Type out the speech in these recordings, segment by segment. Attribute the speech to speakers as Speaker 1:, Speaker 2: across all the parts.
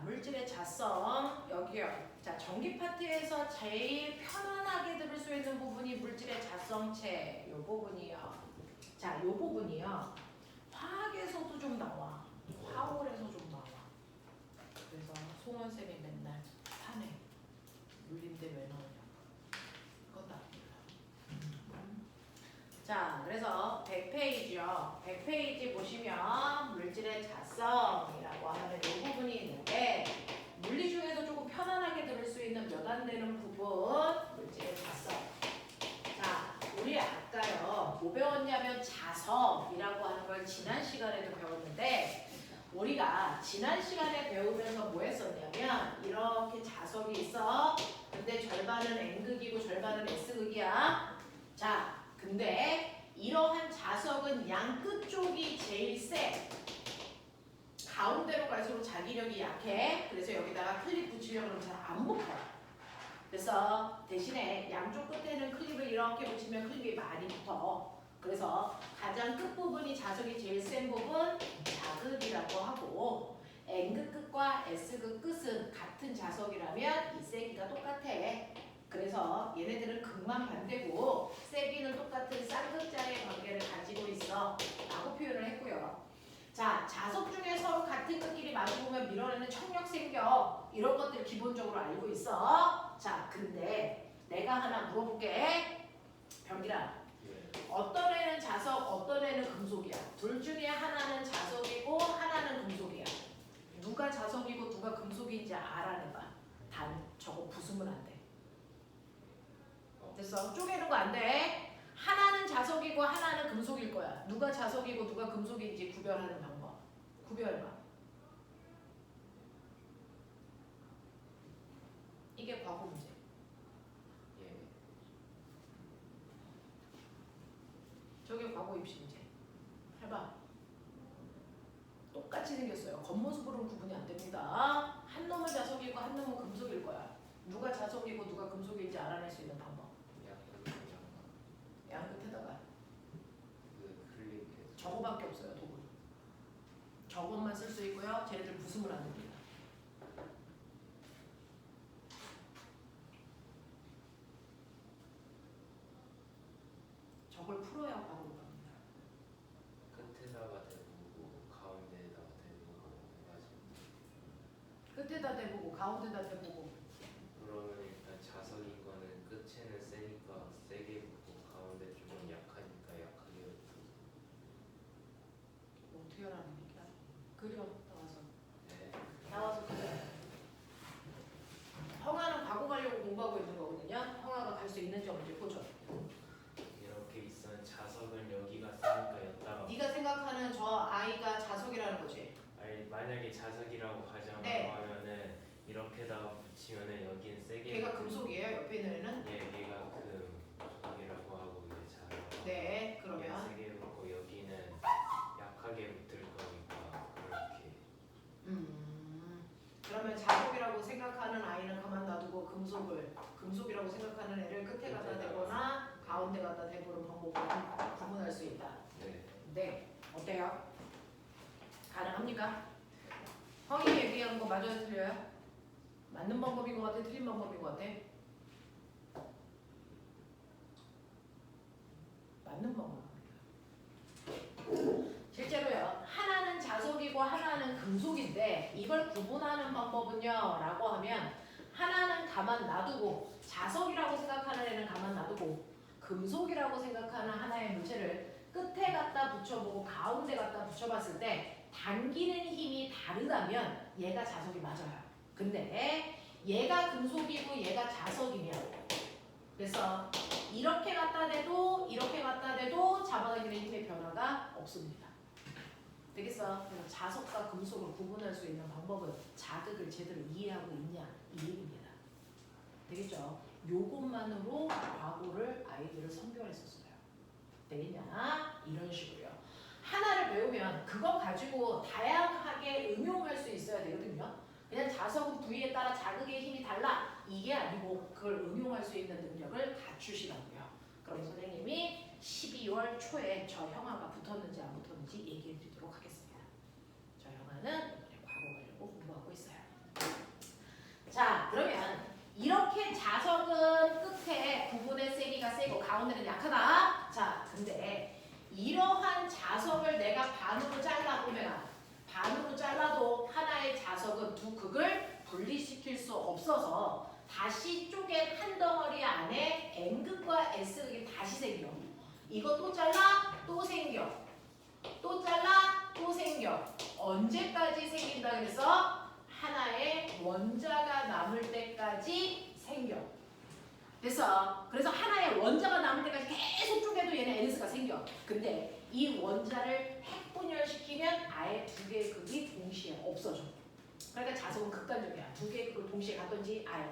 Speaker 1: 물질의 자성 여기요. 자, 전기 파트에서 제일 편안하게 들을 수 있는 부분이 물질의 자성체 요 부분이요. 자, 요 부분이요. 화학에서도 좀 나와. 화홀에서 좀 나와. 그래서 송원 쌤이 맨날 화내. 물린데 왜 나오냐고. 그건 나 몰라. 자, 그래서 100페이지요. 100페이지 보시면 물질의 자성이라고 하는 이 부분이 있는데 물리 중에서 조금 편안하게 들을 수 있는 몇 안 되는 부분 물질의 자성. 자, 우리 아까요 뭐 배웠냐면 자석이라고 하는 걸 지난 시간에도 배웠는데 우리가 지난 시간에 배우면서 뭐 했었냐면 이렇게 자석이 있어. 근데 절반은 N극이고 절반은 S극이야. 자, 근데 이러한 자석은 양 끝쪽이 제일 세. 가운데로 갈수록 자기력이 약해. 그래서 여기다가 클립 붙이려고 하면 잘 안 붙어. 그래서 대신에 양쪽 끝에는 클립을 이렇게 붙이면 클립이 많이 붙어. 그래서 가장 끝부분이 자석이 제일 센 부분 자극이라고 하고 N극 끝과 S극 끝은 같은 자석이라면 이 세기가 똑같아. 그래서 얘네들은 극만 반대고 세기는 똑같은 쌍극자의 관계를 가지고 있어 라고 표현을 했고요. 자, 자석 중에 서로 같은 끝끼리 마주보면 밀어내는 청력 생겨. 이런 것들 기본적으로 알고 있어. 자, 근데 내가 하나 물어볼게. 병기라. 어떤 애는 자석, 어떤 애는 금속이야. 둘 중에 하나는 자석이고 하나는 금속이야. 누가 자석이고 누가 금속인지 알아내봐. 단 저거 부수면 안 돼. 됐어? 쪼개는 거 안 돼. 하나는 자석이고 하나는 금속일 거야. 누가 자석이고 누가 금속인지 구별하는 방법. 구별해봐. 이게 과거 문제. 저게 과거 입시 문제. 해봐. 똑같이 생겼어요. 겉모습으로는 구분이 안 됩니다. 한 놈은 자석이고 한 놈은 금속일 거야. 누가 자석이고 누가 금속인지 알아낼 수 있는 방법. 양 끝에다가 저거밖에 없어요. 도구. 저것만 쓸 수 있고요. 쟤네들 부수면 안 됩니다. 저걸 풀어야 바로 갑니다.
Speaker 2: 끝에다가 대보고 가운데에다가 대보고 해가지고
Speaker 1: 끝에다 대보고 가운데다 대보고.
Speaker 2: 그러면 일단 자석인 거는 끝에는 세니까 세게 붙고 가운데 조금 약하니까 약하게 붙고.
Speaker 1: 어떻게 하라는 얘기야? 그려 나와서.
Speaker 2: 네.
Speaker 1: 나와서 그려. 형아는 과거 가려고 공부하고 있는 거거든요. 형아가 갈 수 있는지 없는지 보죠.
Speaker 2: 이렇게 있으면 자석은 여기가 세니까 였다가
Speaker 1: 네가 생각하는 저 아이가 자석이라는 거지.
Speaker 2: 아니 만약에 자석이라고 가정하고
Speaker 1: 네.
Speaker 2: 하면은 이렇게다가 붙이면은 여긴 세게
Speaker 1: 걔가 금속이에요. 옆에 있는 애는.
Speaker 2: 예, 얘가 금속이라고 하고 이제 자석
Speaker 1: 네, 그러면.
Speaker 2: 세게 붙고 여기는 약하게 붙을 거니까 그렇게.
Speaker 1: 그러면 자석이라고 생각하는 아이는 가만 놔두고 금속이라고 생각하는 애를 끝에 갖다 대거나 가운데 갖다 대보는 방법으로 구분할 수 있다.
Speaker 2: 네.
Speaker 1: 네, 어때요? 가능합니까? 형이 얘기한 거 맞아요, 틀려요? 맞는 방법인 것 같아, 틀린 방법인 것 같아? 맞는 방법입니다. 실제로요, 하나는 자석이고 하나는 금속인데 이걸 구분하는 방법은요 라고 하면 하나는 가만 놔두고 자석이라고 생각하는 애는 가만 놔두고 금속이라고 생각하는 하나의 물체를 끝에 갖다 붙여보고 가운데 갖다 붙여봤을 때 당기는 힘이 다르다면 얘가 자석이 맞아요. 근데 얘가 금속이고 얘가 자석이면 그래서 이렇게 갖다 대도 이렇게 갖다 대도 잡아당기는 힘의 변화가 없습니다. 되겠어? 그래서 자석과 금속을 구분할 수 있는 방법은 자극을 제대로 이해하고 있냐 이 얘기입니다. 되겠죠? 요것만으로 과거를 아이들을 선별했었어요. 되겠냐? 이런 식으로요. 하나를 배우면 그거 가지고 다양하게 응용할 수 있어야 되거든요. 그냥 자석 부위에 따라 자극의 힘이 달라 이게 아니고 그걸 응용할 수 있는 능력을 갖추시라고요. 그럼 선생님이 12월 초에 저 형아가 붙었는지 안 붙었는지 얘기해 드리도록 하겠습니다. 저 형아는 이번에 과거 가려고 공부하고 있어요. 자, 그러면 이렇게 자석은 끝에 부분의 세기가 세고 가운데는 약하다. 자, 근데 이러한 자석을 내가 반으로 잘라보면 반으로 잘라도 하나의 자석은 두 극을 분리시킬 수 없어서 다시 쪼갠 한 덩어리 안에 N극과 S극이 다시 생겨. 이거 또 잘라 또 생겨. 또 잘라 또 생겨. 언제까지 생긴다 그래서 하나의 원자가 남을 때까지 생겨. 그래서 하나의 원자가 남을 때까지 계속 쪼개도 얘는 NS가 생겨. 근데 이 원자를 핵분열시키면 아예 두 개의 극이 동시에 없어져. 그러니까 자석은 극단적이야. 두 개의 극을 동시에 갖던지 아예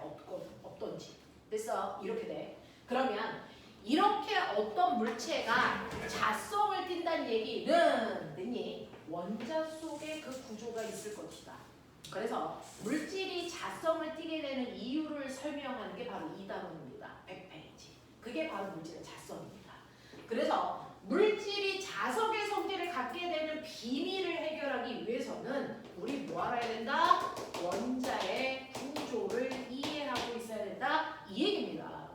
Speaker 1: 없던지. 그래서 이렇게 돼. 그러면 이렇게 어떤 물체가 자성을 띈다는 얘기는 원자 속에 그 구조가 있을 것이다. 그래서 물질이 자성을 띠게 되는 이유를 설명하는 게 바로 이 단원입니다. 100페이지. 그게 바로 물질의 자성입니다. 그래서 물질이 자석의 성질을 갖게 되는 비밀을 해결하기 위해서는 우리 뭐 알아야 된다? 원자의 구조를 이해하고 있어야 된다. 이 얘기입니다.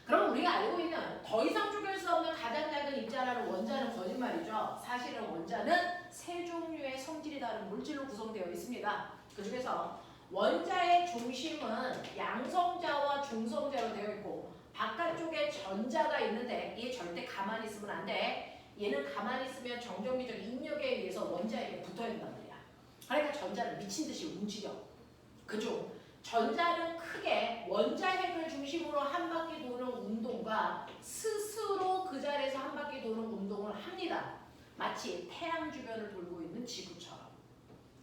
Speaker 1: 그럼 우리가 알고 있는 더 이상 쪼갤 수 없는 가장 작은 입자라는 원자는 거짓말이죠. 사실은 원자는 세 종류의 성질이 다른 물질로 구성되어 있습니다. 그 중에서 원자의 중심은 양성자와 중성자로 되어 있고 바깥쪽에 전자가 있는데 얘 절대 가만히 있으면 안 돼. 얘는 가만히 있으면 정전기적 인력에 의해서 원자에게 붙어야 된단 말이야. 그러니까 전자를 미친 듯이 움직여. 그중 전자는 크게 원자핵을 중심으로 한 바퀴 도는 운동과 스스로 그 자리에서 한 바퀴 도는 운동을 합니다. 마치 태양 주변을 돌고 있는 지구처럼.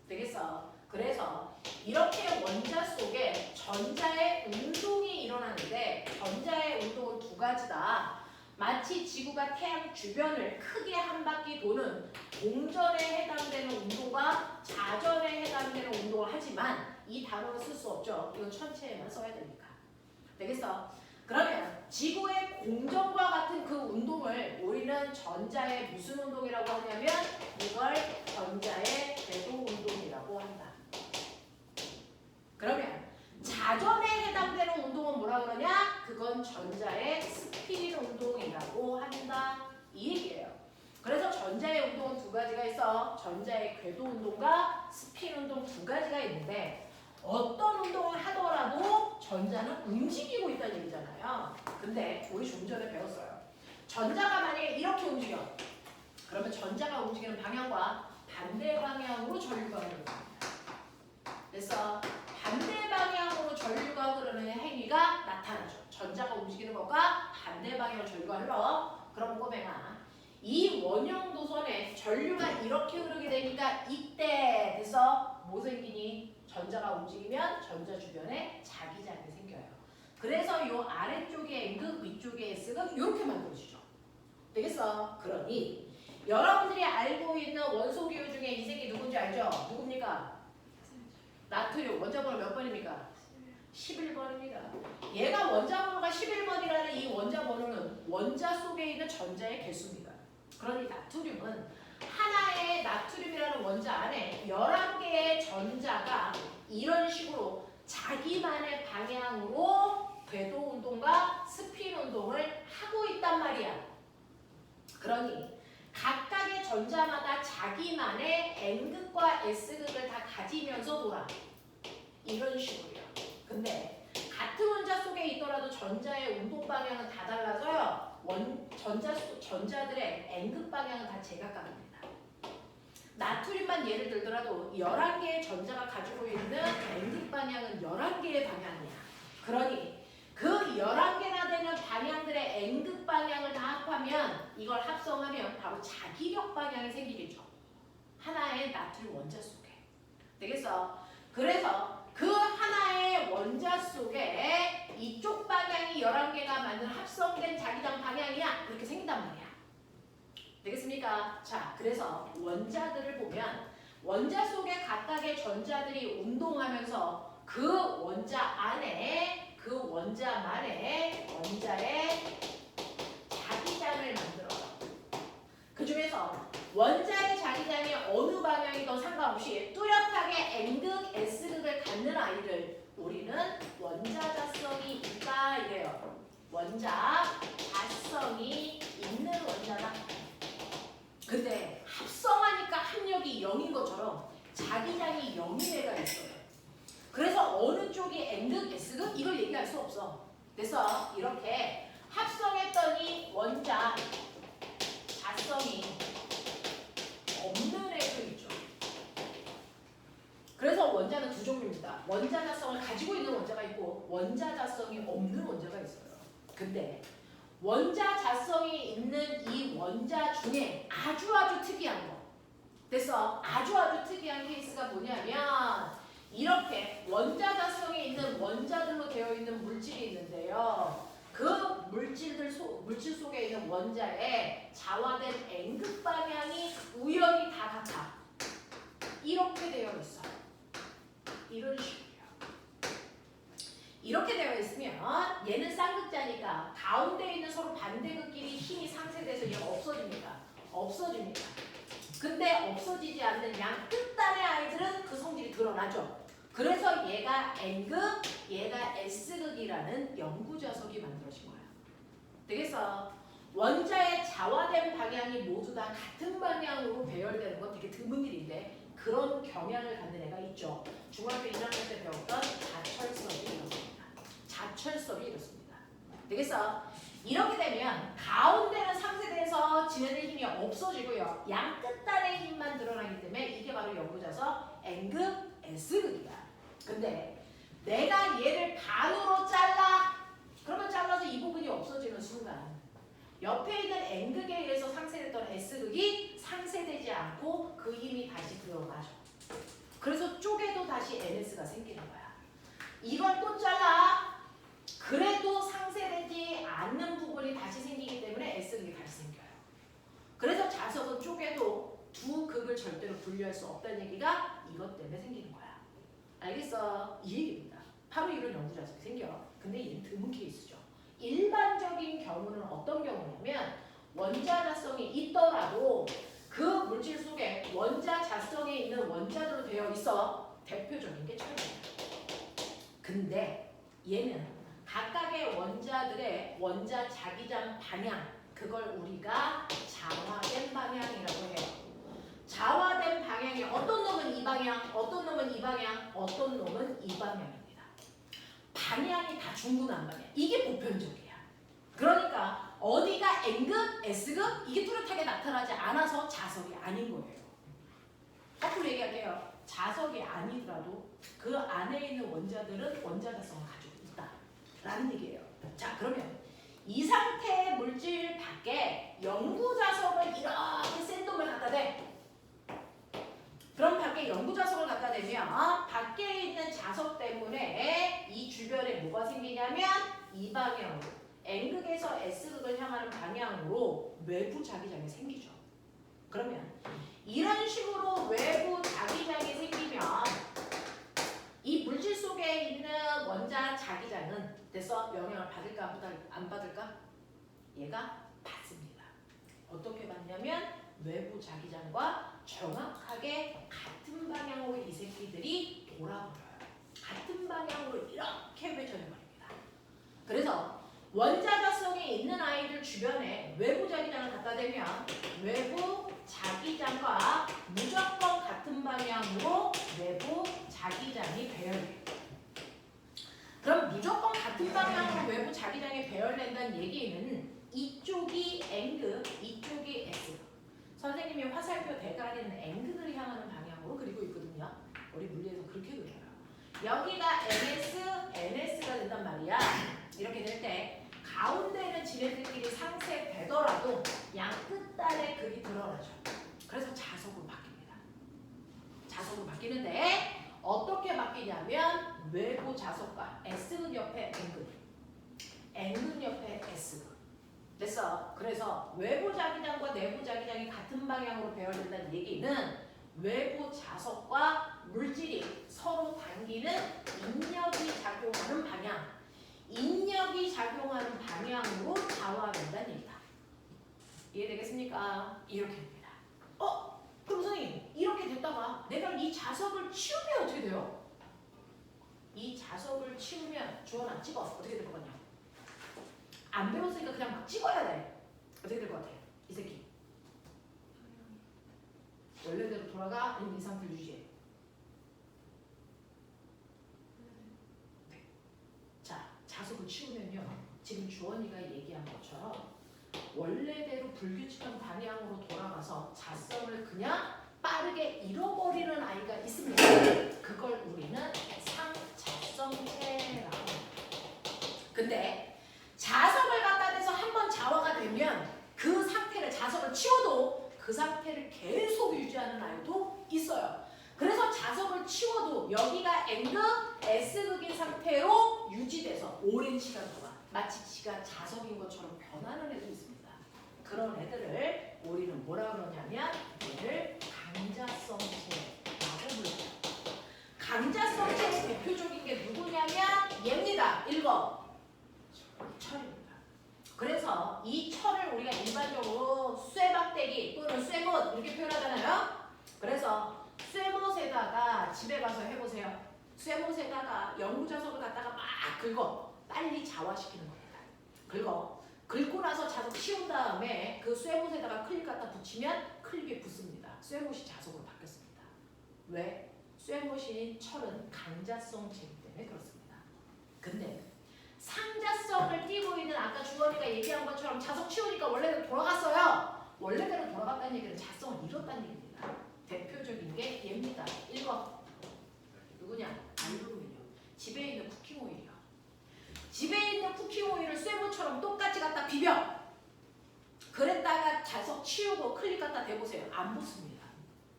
Speaker 1: 되겠어? 그래서 이렇게 원자 속에 전자의 운동이 일어나는데 전자의 운동은 두 가지다. 마치 지구가 태양 주변을 크게 한 바퀴 도는 동전에 해당되는 운동과 자전에 해당되는 운동을 하지만 이 단어를 쓸 수 없죠. 이건 천체에만 써야 되니까. 되겠어? 그러면 지구의 공전과 같은 그 운동을 우리는 전자의 무슨 운동이라고 하냐면 이걸 전자의 궤도 운동이라고 한다. 그러면 자전에 해당되는 운동은 뭐라 그러냐? 그건 전자의 스피인 운동이라고 한다. 이 얘기예요. 그래서 전자의 운동은 두 가지가 있어. 전자의 궤도 운동과 스피인 운동 두 가지가 있는데 어떤 운동을 하더라도 전자는 움직이고 있다는 얘기잖아요. 근데 우리 좀 전에 배웠어요. 전자가 만약에 이렇게 움직여. 그러면 전자가 움직이는 방향과 반대 방향으로 전류가 흐르는 겁니다. 그래서 반대 방향으로 전류가 흐르는 행위가 나타나죠. 전자가 움직이는 것과 반대 방향으로 전류가 흘러. 그럼 꼬맹아, 이 원형 도선에 전류가 이렇게 흐르게 되니까 이때 돼서 뭐 생기니? 전자가 움직이면 전자 주변에 자기장이 생겨요. 그래서 요 아래쪽에 N극, 위쪽에 S극 이렇게 만들어지죠. 되겠어? 그러니 여러분들이 알고 있는 원소기호 중에 이 색이 누군지 알죠? 누굽니까? 나트륨. 원자번호 몇 번입니까? 11번입니다. 얘가 원자번호가 11번이라는 이 원자번호는 원자 속에 있는 전자의 개수입니다. 그러니 나트륨은 하나의 나트륨이라는 원자 안에 11개의 전자가 이런 식으로 자기만의 방향으로 궤도 운동과 스핀 운동을 하고 있단 말이야. 그러니 각각의 전자마다 자기만의 N극과 S극을 다 가지면서 돌아. 이런 식으로요. 근데 같은 원자 속에 있더라도 전자의 운동 방향은 다 달라서요. 전자들의 N극 방향은 다 제각각입니다. 나트륨만 예를 들더라도 11개의 전자가 가지고 있는 N극 방향은 11개의 방향이야. 그러니 그 11개나 되는 방향들의 N극 방향을 다 합하면 이걸 합성하면 바로 자기력 방향이 생기겠죠. 하나의 나트륨 원자 속에. 되겠어? 그래서 그 하나의 원자 속에 이쪽 방향이 11개가 만든 합성된 자기장 방향이야. 그렇게 생긴단 말이야. 되겠습니까? 자, 그래서 원자들을 보면 원자 속에 각각의 전자들이 운동하면서 그 원자 안에 그 원자만의 원자의 자기장을 만들어요. 그 중에서 원자의 자기장이 어느 방향이든 상관없이 뚜렷하게 N극, S극을 갖는 아이를 우리는 원자자성이 있다 이래요. 원자자성이 있는 원자다. 근데 합성하니까 합력이 0인 것처럼 자기장이 0인 애가 있어요. 그래서 어느 쪽이 N극, S극 이걸 얘기할 수 없어. 그래서 이렇게 합성했더니 원자 자성이 없는 애도 있죠. 그래서 원자는 두 종류입니다. 원자 자성을 가지고 있는 원자가 있고 원자 자성이 없는 원자가 있어요. 근데 원자 자성이 있는 이 원자 중에 아주 특이한 거. 그래서 아주 특이한 케이스가 뭐냐면 이렇게 원자 자성이 있는 원자들로 되어 있는 물질이 있는데요. 그 물질 속에 있는 원자의 자화된 N극 방향이 우연히 다 같아. 이렇게 되어 있어. 이런 식이에요. 이렇게 되어 있으면 얘는 쌍극자니까 가운데 있는 서로 반대극끼리 힘이 상쇄돼서 얘가 없어집니다. 근데 없어지지 않는 양 끝단의 아이들은 그 성질이 드러나죠. 그래서 얘가 N극, 얘가 S극이라는 영구자석이 만들어진 거야. 되겠어? 원자의 자화된 방향이 모두 다 같은 방향으로 배열되는 건 되게 드문 일인데 그런 경향을 갖는 애가 있죠. 중학교 1학년 때 배웠던 자철섭이 이렇습니다. 되겠어? 이렇게 되면 가운데는 상쇄돼서 지네들 힘이 없어지고요. 양 끝단의 힘만 드러나기 때문에 이게 바로 영구자석 N극, S극이야. 근데 내가 얘를 반으로 잘라. 그러면 잘라서 이 부분이 없어지는 순간 옆에 있는 N극에 의해서 상쇄됐던 S극이 상쇄되지 않고 그 힘이 다시 들어가죠. 그래서 쪼개도 다시 NS가 생기는 거야. 이걸 또 잘라. 그래도 상쇄되지 않는 부분이 다시 생기기 때문에 S극이 다시 생겨요. 그래서 자석은 쪼개도 두 극을 절대로 분리할 수 없다는 얘기가 이것 때문에 생기는 거야. 알겠어? 이 얘기입니다. 바로 이런 영구자석이 생겨. 근데 얘는 드문 케이스죠. 일반적인 경우는 어떤 경우냐면 원자자성이 있더라도 그 물질 속에 원자자성에 있는 원자들로 되어 있어. 대표적인 게 철이에요. 근데 얘는 각각의 원자들의 원자 자기장 방향 그걸 우리가 자화된 방향이라고 해요. 자화된 방향이 어떤 놈은 이 방향, 어떤 놈은 이 방향, 어떤 놈은 이 방향입니다. 방향이 다 중분한 방향. 이게 보편적이야. 그러니까 어디가 N극, S극 이게 뚜렷하게 나타나지 않아서 자석이 아닌 거예요. 거꾸로 얘기할게요. 자석이 아니더라도 그 안에 있는 원자들은 원자자성을 가지고 있다라는 얘기예요. 자, 그러면 이 상태의 물질 밖에 영구자석을 이렇게 센 놈을 갖다 대. 그럼 밖에 영구자석을 갖다 대면 밖에 있는 자석 때문에 이 주변에 뭐가 생기냐면 이 방향으로 N극에서 S극을 향하는 방향으로 외부 자기장이 생기죠. 그러면 이런 식으로 외부 자기장이 생기면 이 물질 속에 있는 원자 자기장은 됐어? 영향을 받을까 안 받을까? 얘가 받습니다. 어떻게 받냐면 외부 자기장과 정확하게 같은 방향으로 이 새끼들이 돌아버려요. 같은 방향으로 이렇게 회전해버립니다. 그래서 원자자성이 있는 아이들 주변에 외부 자기장을 갖다 대면 외부 자기장과 무조건 같은 방향으로 외부 자기장이 배열돼요. 그럼 무조건 같은 방향으로 외부 자기장이 배열된다는 얘기는 이쪽이 N극, 이쪽이 S극. 선생님이 화살표 대가리는 N극을 향하는 방향으로 그리고 있거든요. 우리 물리에서 그렇게 그려요. 여기가 NS, NS가 된단 말이야. 이렇게 될 때 가운데는 지네들끼리 상쇄되더라도 양 끝단에 극이 드러나죠. 그래서 자석으로 바뀝니다. 자석으로 바뀌는데 어떻게 바뀌냐면 외부 자석과 S극 옆에 N극, N극 옆에 S극. 됐어. 그래서 외부 자기장과 내부 자기장이 같은 방향으로 배열된다는 얘기는 외부 자석과 물질이 서로 당기는 인력이 작용하는 방향, 인력이 작용하는 방향으로 자화된다는 얘기다. 이해되겠습니까? 이렇게 됩니다. 그럼 선생님 이렇게 됐다가 내가 이 자석을 치우면 어떻게 돼요? 이 자석을 치우면 주원아 찍어. 어떻게 될 것 같냐? 안 배웠으니까 그냥 막 찍어야 돼. 어떻게 될 것 같아? 이 새끼. 원래대로 돌아가? 아니면 이 상태를 유지해? 네. 자, 자석을 치우면요. 지금 주원이가 얘기한 것처럼 원래대로 불규칙한 방향으로 돌아가서 자성을 그냥 빠르게 잃어버리는 아이가 있습니다. 그걸 우리는 상자성체라고 합니다. 근데 자석을 갖다 대서 한번 자화가 되면 그 상태를 자석을 치워도 그 상태를 계속 유지하는 아이도 있어요. 그래서 자석을 치워도 여기가 N극, S극인 상태로 유지돼서 오랜 시간 동안 마치 지가 자석인 것처럼 변하는 애도 있습니다. 그런 애들을 우리는 뭐라 그러냐면 얘를 강자성체라고 불러요. 강자성체의 대표적인 게 누구냐면 얘입니다. 읽어. 철입니다. 그래서 이 철을 우리가 일반적으로 쇠박대기 또는 쇠못 이렇게 표현하잖아요. 그래서 쇠못에다가 집에 가서 해보세요. 쇠못에다가 연구자석을 갖다가 막 긁어. 빨리 자화시키는 겁니다. 긁고 나서 자석 치운 다음에 그 쇠못에다가 클립 갖다 붙이면 클립이 붙습니다. 쇠못이 자석으로 바뀌었습니다. 왜? 쇠못인 철은 강자성체이기 때문에 그렇습니다. 근데 상자성을 띠고 있는 아까 주원이가 얘기한 것처럼 자석 치우니까 원래대로 돌아갔어요. 원래대로 돌아갔다는 얘기는 자성을 잃었다는 얘기입니다. 대표적인 게 얘입니다. 읽어. 누구냐? 알루미늄. 집에 있는 쿠킹 오일이요. 집에 있는 쿠킹 오일을 쇠못처럼 똑같이 갖다 비벼. 그랬다가 자석 치우고 클립 갖다 대보세요. 안 붙습니다.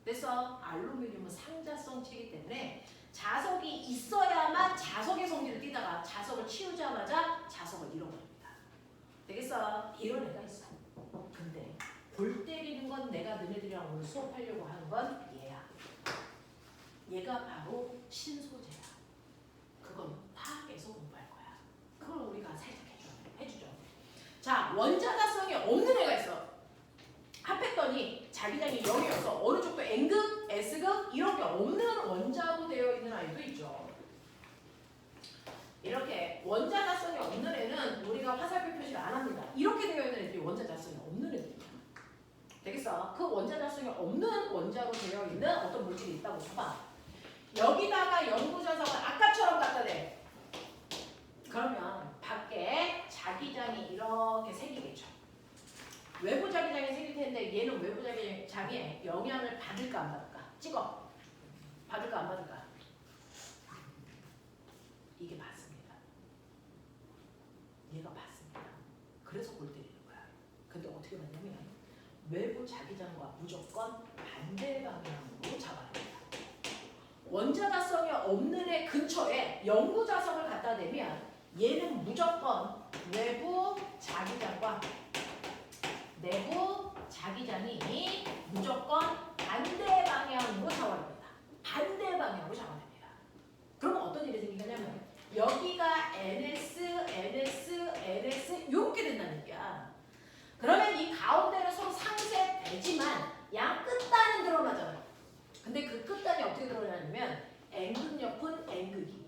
Speaker 1: 그래서 알루미늄은 상자성체이기 때문에 자석이 있어야만 자석의 성질을 띠다가 자석을 치우자마자 자석을 잃어버립니다. 되겠어? 이런 애가 있어. 근데 골 때리는 건 내가 너네들이랑 오늘 수업하려고 하는 건 얘야. 얘가 바로 신소재야. 그건 화학에서 공부할 거야. 그걸 우리가 살짝 해주죠. 자, 원자자성이 없는 애가 있어. 합했더니 자기장이 0이어서 어느 정도 N극, S극 이런 게 없는 원자로 되어 있는 아이도 있죠. 이렇게 원자자성이 없는 애는 우리가 화살표 표시를 안 합니다. 이렇게 되어 있는 애들이 원자자성이 없는 애들이야. 되겠어? 그 원자자성이 없는 원자로 되어 있는 어떤 물질이 있다고 쳐봐. 여기다가 연구자석을 아까처럼 갖다 대. 그러면 밖에 자기장이 이렇게 생기겠죠. 외부 자기장이 생길 텐데 얘는 외부 자기장에 영향을 받을까 안 받을까? 찍어. 받을까 안 받을까? 이게 받습니다. 얘가 받습니다. 그래서 골 때리는 거야. 근데 어떻게 받냐면 외부 자기장과 무조건 반대 방향으로 잡아냅니다. 원자자성이 없는 애 근처에 연구자석을 갖다 대면 얘는 무조건 외부 자기장과 내부 자기장이 무조건 반대 방향으로 잡아냅니다. 반대 방향으로 잡아냅니다. 그러면 어떤 일이 생기냐면 여기가 NS, NS, NS 이렇게 된다는 얘기야. 그러면 이 가운데는 서로 상쇄되지만 양 끝단은 드러나잖아요. 근데 그 끝단이 어떻게 드러나냐면 N극 옆은 N극이,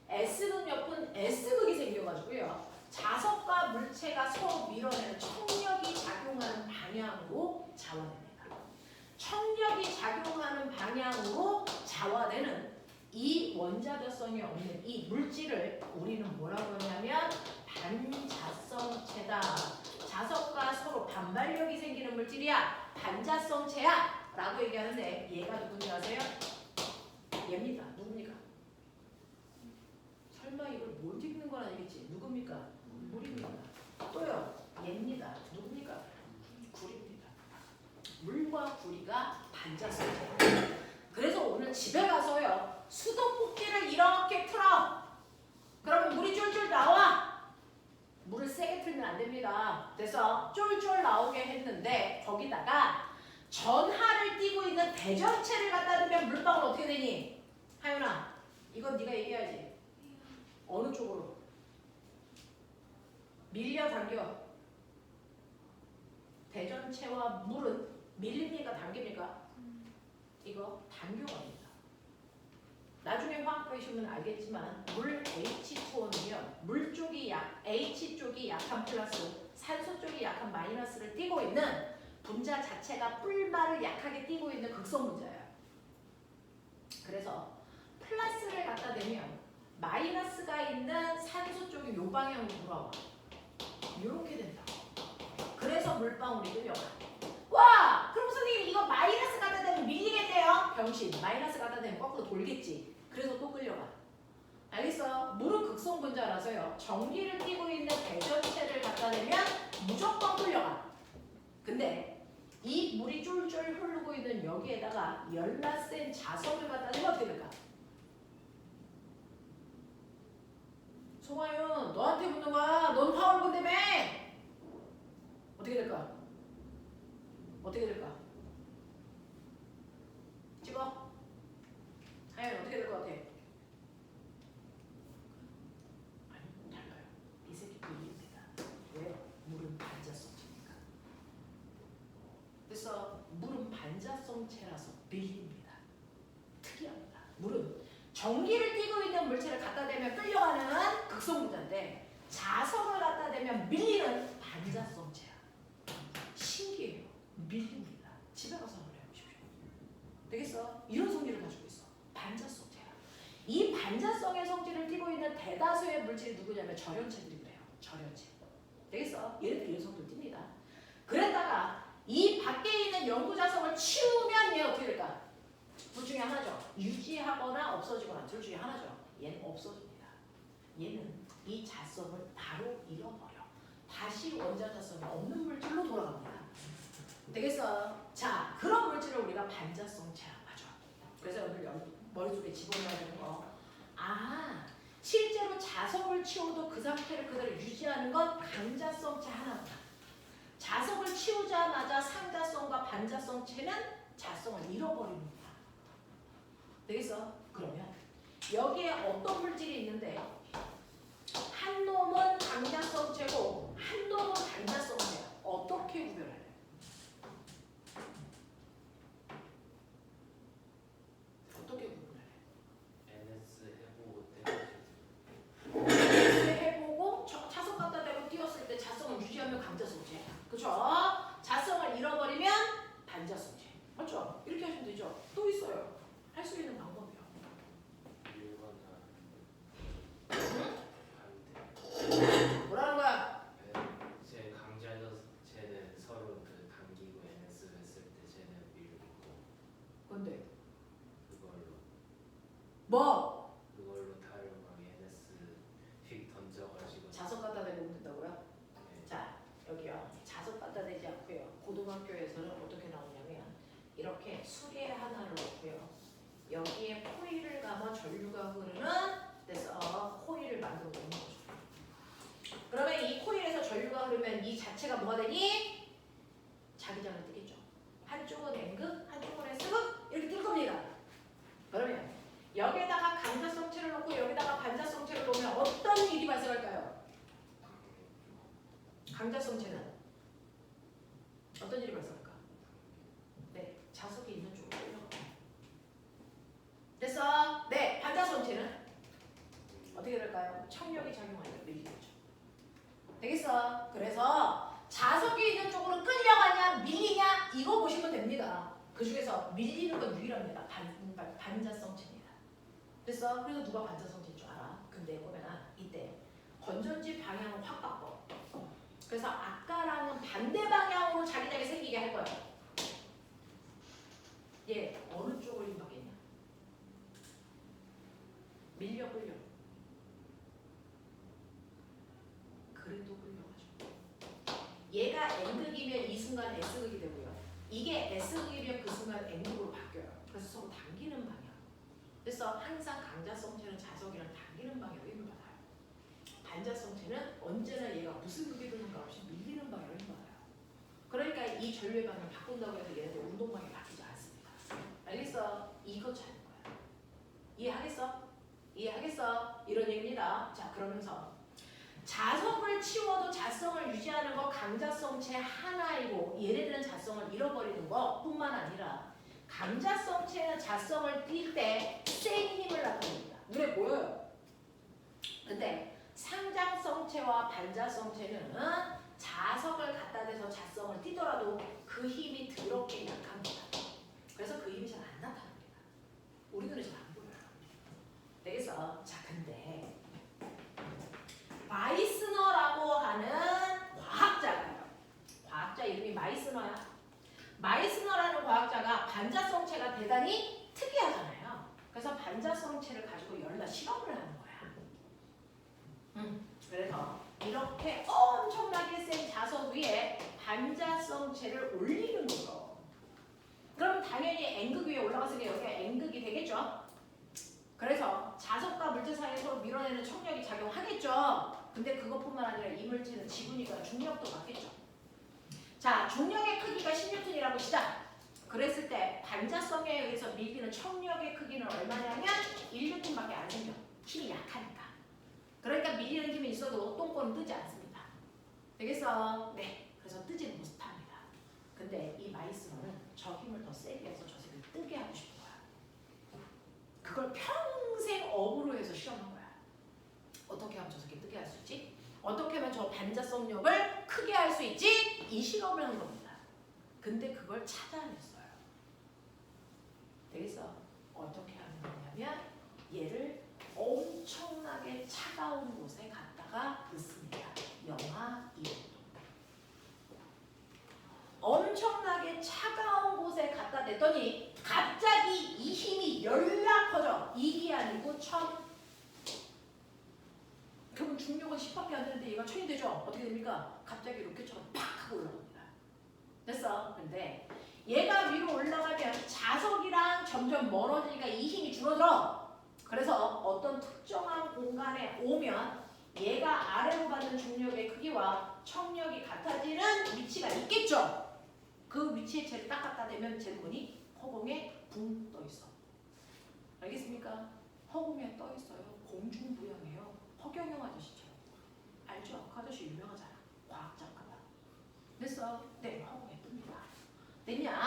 Speaker 1: S극 옆은 S극이 생겨가지고요. 자석과 물체가 서로 밀어내는 청력이 작용하는 방향으로 자화됩니다. 청력이 작용하는 방향으로 자화되는 이 원자자성이 없는 이 물질을 우리는 뭐라고 하냐면 반자성체다. 자석과 서로 반발력이 생기는 물질이야. 반자성체야 라고 얘기하는데 얘가 누군지 아세요? 얘입니다. 누굽니까? 설마 이걸 못 읽는 건 아니겠지? 누굽니까? 물입니다. 또요. 얘입니다. 누굽니까? 구리입니다. 물과 구리가 반자성체예요. 그래서 오늘 집에 가서요. 수도꼭지를 이렇게 틀어. 그러면 물이 쫄쫄 나와. 물을 세게 틀면 안 됩니다. 그래서 쫄쫄 나오게 했는데 거기다가 전하를 띠고 있는 대전체를 갖다 두면 물방울 어떻게 되니? 하윤아, 이건 네가 얘기해야지. 어느 쪽으로? 밀려 당겨. 대전체와 물은 밀립니까 당깁니까? 이거 당겨갑니다. 나중에 화학 배우시면 알겠지만 물 H2O는요. 물 쪽이 H 쪽이 약한 플러스, 산소 쪽이 약한 마이너스를 띠고 있는 분자 자체가 뿔말을 약하게 띠고 있는 극성 분자예요. 그래서 플러스를 갖다 대면 마이너스가 있는 산소 쪽이 요 방향으로 돌아와. 이렇게 된다. 그래서 물방울이 끌려가. 와! 그럼 선생님 이거 마이너스 갖다 대면 밀리겠네요? 병신. 마이너스 갖다 대면 거꾸로 돌겠지. 그래서 또 끌려가. 알겠어요? 물은 극성 분자라서요. 전기를 띠고 있는 대전체를 갖다 대면 무조건 끌려가. 근데 이 물이 쫄쫄 흐르고 있는 여기에다가 열나 센 자석을 갖다 대면 어떻게 될까? 송하윤 너한테 묻는 거야. 넌 화울 본다며. 어떻게 될까? 어떻게 될까? 찍어. 하연 어떻게 될 것 같아? 아니 달라요. 이 새끼 밀립니다. 왜? 물은 반자성체니까. 그래서 물은 반자성체라서 밀립니다. 특이합니다. 물은 전기를 띠고 있는 물체를 갖다 대면 끌려가는 극성분자인데 자석을 갖다 대면 밀리는 반자성체야. 신기해요. 밀립니다. 집에 가서 한번 해보십시오. 되겠어? 이런 성질을 가지고 있어. 반자성체야. 이 반자성의 성질을 띠고 있는 대다수의 물질이 누구냐면 절연체들이 그래요. 절연체. 되겠어? 얘네들 이런 성질 띱니다. 그랬다가 이 밖에 있는 연구자성을 치우면 얘 어떻게 될까? 둘 중에 하나죠. 유지하거나 없어지거나 둘 중에 하나죠. 얘는 없어집니다. 얘는 이 자성을 바로 잃어버려. 다시 원자자성이 없는 물질로 돌아갑니다. 되겠어? 자, 그런 물질을 우리가 반자성체라고 하죠. 그래서 오늘 머릿속에 집어넣어야 되는 거. 아, 실제로 자석을 치워도 그 상태를 그대로 유지하는 건 강자성체 하나구나. 자석을 치우자마자 상자성과 반자성체는 자성을 잃어버립니다. 되겠어? 그러면 여기에 어떤 물질이 있는데 한 놈은 강자성체고 한 놈은 반자성체야. 어떻게 구별할래? 어떻게 구별할래?
Speaker 2: NS 해보고 떼고
Speaker 1: 해보고 자석 갖다 대고 띄웠을 때 자성을 유지하면 강자성체. 그죠? 자성을 잃어버리면 반자성체. 맞죠? 이렇게 하시면 되죠? 또 있어요. 할 수 있는 방법이요.
Speaker 2: 밀거나
Speaker 1: 응?
Speaker 2: 반대.
Speaker 1: 뭐라는 거야?
Speaker 2: 제 강자체는 서로 그 당기고 NS 했을 때 쟤는 밀고
Speaker 1: 근데
Speaker 2: 그걸로 다른 방에 NS 휙 던져가지고
Speaker 1: 자석 갖다 대고 된다고요?
Speaker 2: 네.
Speaker 1: 자, 여기요. 자석 갖다 대지 않고요. 고등학교에서는 어떻게 나오냐면 이렇게 수레 하나를 놓고요. 여기에 코일을 감아 전류가 흐르는 데서 코일을 만들어 놓는 거죠. 그러면 이 코일에서 전류가 흐르면 이 자체가 뭐가 되니? 자기장을 뜨겠죠. 한쪽은 N극, 한쪽은 S극 이렇게 뜰 겁니다. 그러면 여기에다가 강자성체를 놓고 여기다가 반자성체를 놓으면 어떤 일이 발생할까요? 강자성체는 어떤 일이 발생할까? 네, 자석이 있는 쪽으로 끌려가요. 됐어? 네, 반자성체는 어떻게 될까요? 청력이 작용하니까 밀리겠죠. 되겠어? 그래서 자석이 있는 쪽으로 끌려가냐 밀리냐 이거 보시면 됩니다. 그 중에서 밀리는 건 유일합니다. 반자성체입니다. 됐어? 그래서 누가 반자성체인 줄 알아? 근데 보면 이때 건전지 방향을 확 바꿔. 그래서 아까랑은 반대 방향으로 자기장이 생기게 할 거야. 얘 어느 쪽으로 힘받겠냐? 밀려 끌려. 그래도 끌려가죠. 얘가 N극이면 이 순간 S극이 되고요. 이게 S극이면 그 순간 N극으로 바뀌어요. 그래서 서로 당기는 방향. 그래서 항상 강자성체는 자석이랑 당기는 방향으로 힘을 받아요. 반자성체는 언제나 얘가 무슨 극이 되는가 없이 밀리는 방향으로 힘을 받아요. 그러니까 이 전류의 방향을 바꾼다고 해서 얘네들 운동 방향이 바뀌지 않습니다. 알겠어? 이거 찾는 거야. 이해하겠어? 이해하겠어? 이런 얘기입니다. 자, 그러면서 자석을 치워도 자성을 유지하는 거 강자성체 하나이고 얘네들은 자성을 잃어버리는 거 뿐만 아니라 감자성체는 자성을 띌 때 센 힘을 나타냅니다. 눈에 보여요. 근데 상장성체와 반자성체는 자석을 갖다 대서 자성을 띠더라도 그 힘이 더럽게 약합니다. 그래서 그 힘이 잘 안 나타납니다. 우리 눈에 잘 안 보여요. 되겠어? 자, 근데 마이스너라고 하는 과학자가요. 과학자 이름이 마이스너야. 마이스너라는 과학자가 반자성체가 대단히 특이하잖아요. 그래서 반자성체를 가지고 여러 실험을 하는 거야. 그래서 이렇게 엄청나게 센 자석 위에 반자성체를 올리는 거죠. 그럼 당연히 N극 위에 올라갔으니까 여기가 N극이 되겠죠. 그래서 자석과 물질 사이에서 밀어내는 청력이 작용하겠죠. 근데 그것뿐만 아니라 이 물체는 지구니까 중력도 받겠죠. 자, 중력의 크기가 10N이라고 시작. 그랬을 때 반자성에 의해서 밀리는 청력의 크기는 얼마냐면 1N밖에 안 생겨. 힘이 약하니까. 그러니까 밀리는 힘이 있어도 똥꼬는 뜨지 않습니다. 되겠어? 네. 그래서 뜨지는 못합니다. 근데 이 마이스너는 저 힘을 더 세게 해서 저 새를 뜨게 하고 싶은 거야. 그걸 평생 업으로 해서 실험한 거야. 어떻게 하면 저 새끼 뜨게 할 수 있지? 어떻게 하면 저 반자성력을 크게 할 수 있지? 이 실험을 한 겁니다. 근데 그걸 찾아냈어요. 되겠어? 어떻게 하는 거냐면 얘를 엄청나게 차가운 곳에 갖다가 넣습니다. 영하 200도. 엄청나게 차가운 곳에 갖다 댔더니 갑자기 이 힘이 열나 커져. 1이 아니고 1000. 그러면 중력은 10밖에 안 되는데 얘가 1000이 되죠? 어떻게 됩니까? 갑자기 로켓처럼 팍 하고 올라갑니다. 됐어? 근데 얘가 위로 올라가면 자석이랑 점점 멀어지니까 이 힘이 줄어들어. 그래서 어떤 특정한 공간에 오면 얘가 아래로 받는 중력의 크기와 청력이 같아지는 위치가 있겠죠. 그 위치에 쟤를 딱 갖다 대면 쟤 뭐니? 허공에 붕 떠 있어. 알겠습니까? 허공에 떠 있어요. 공중부양해요. 허경영 아저씨처럼. 알죠? 그 아저씨 유명하잖아. 과학작가다. 됐어? 네, 허공에 뜹니다. 됐냐?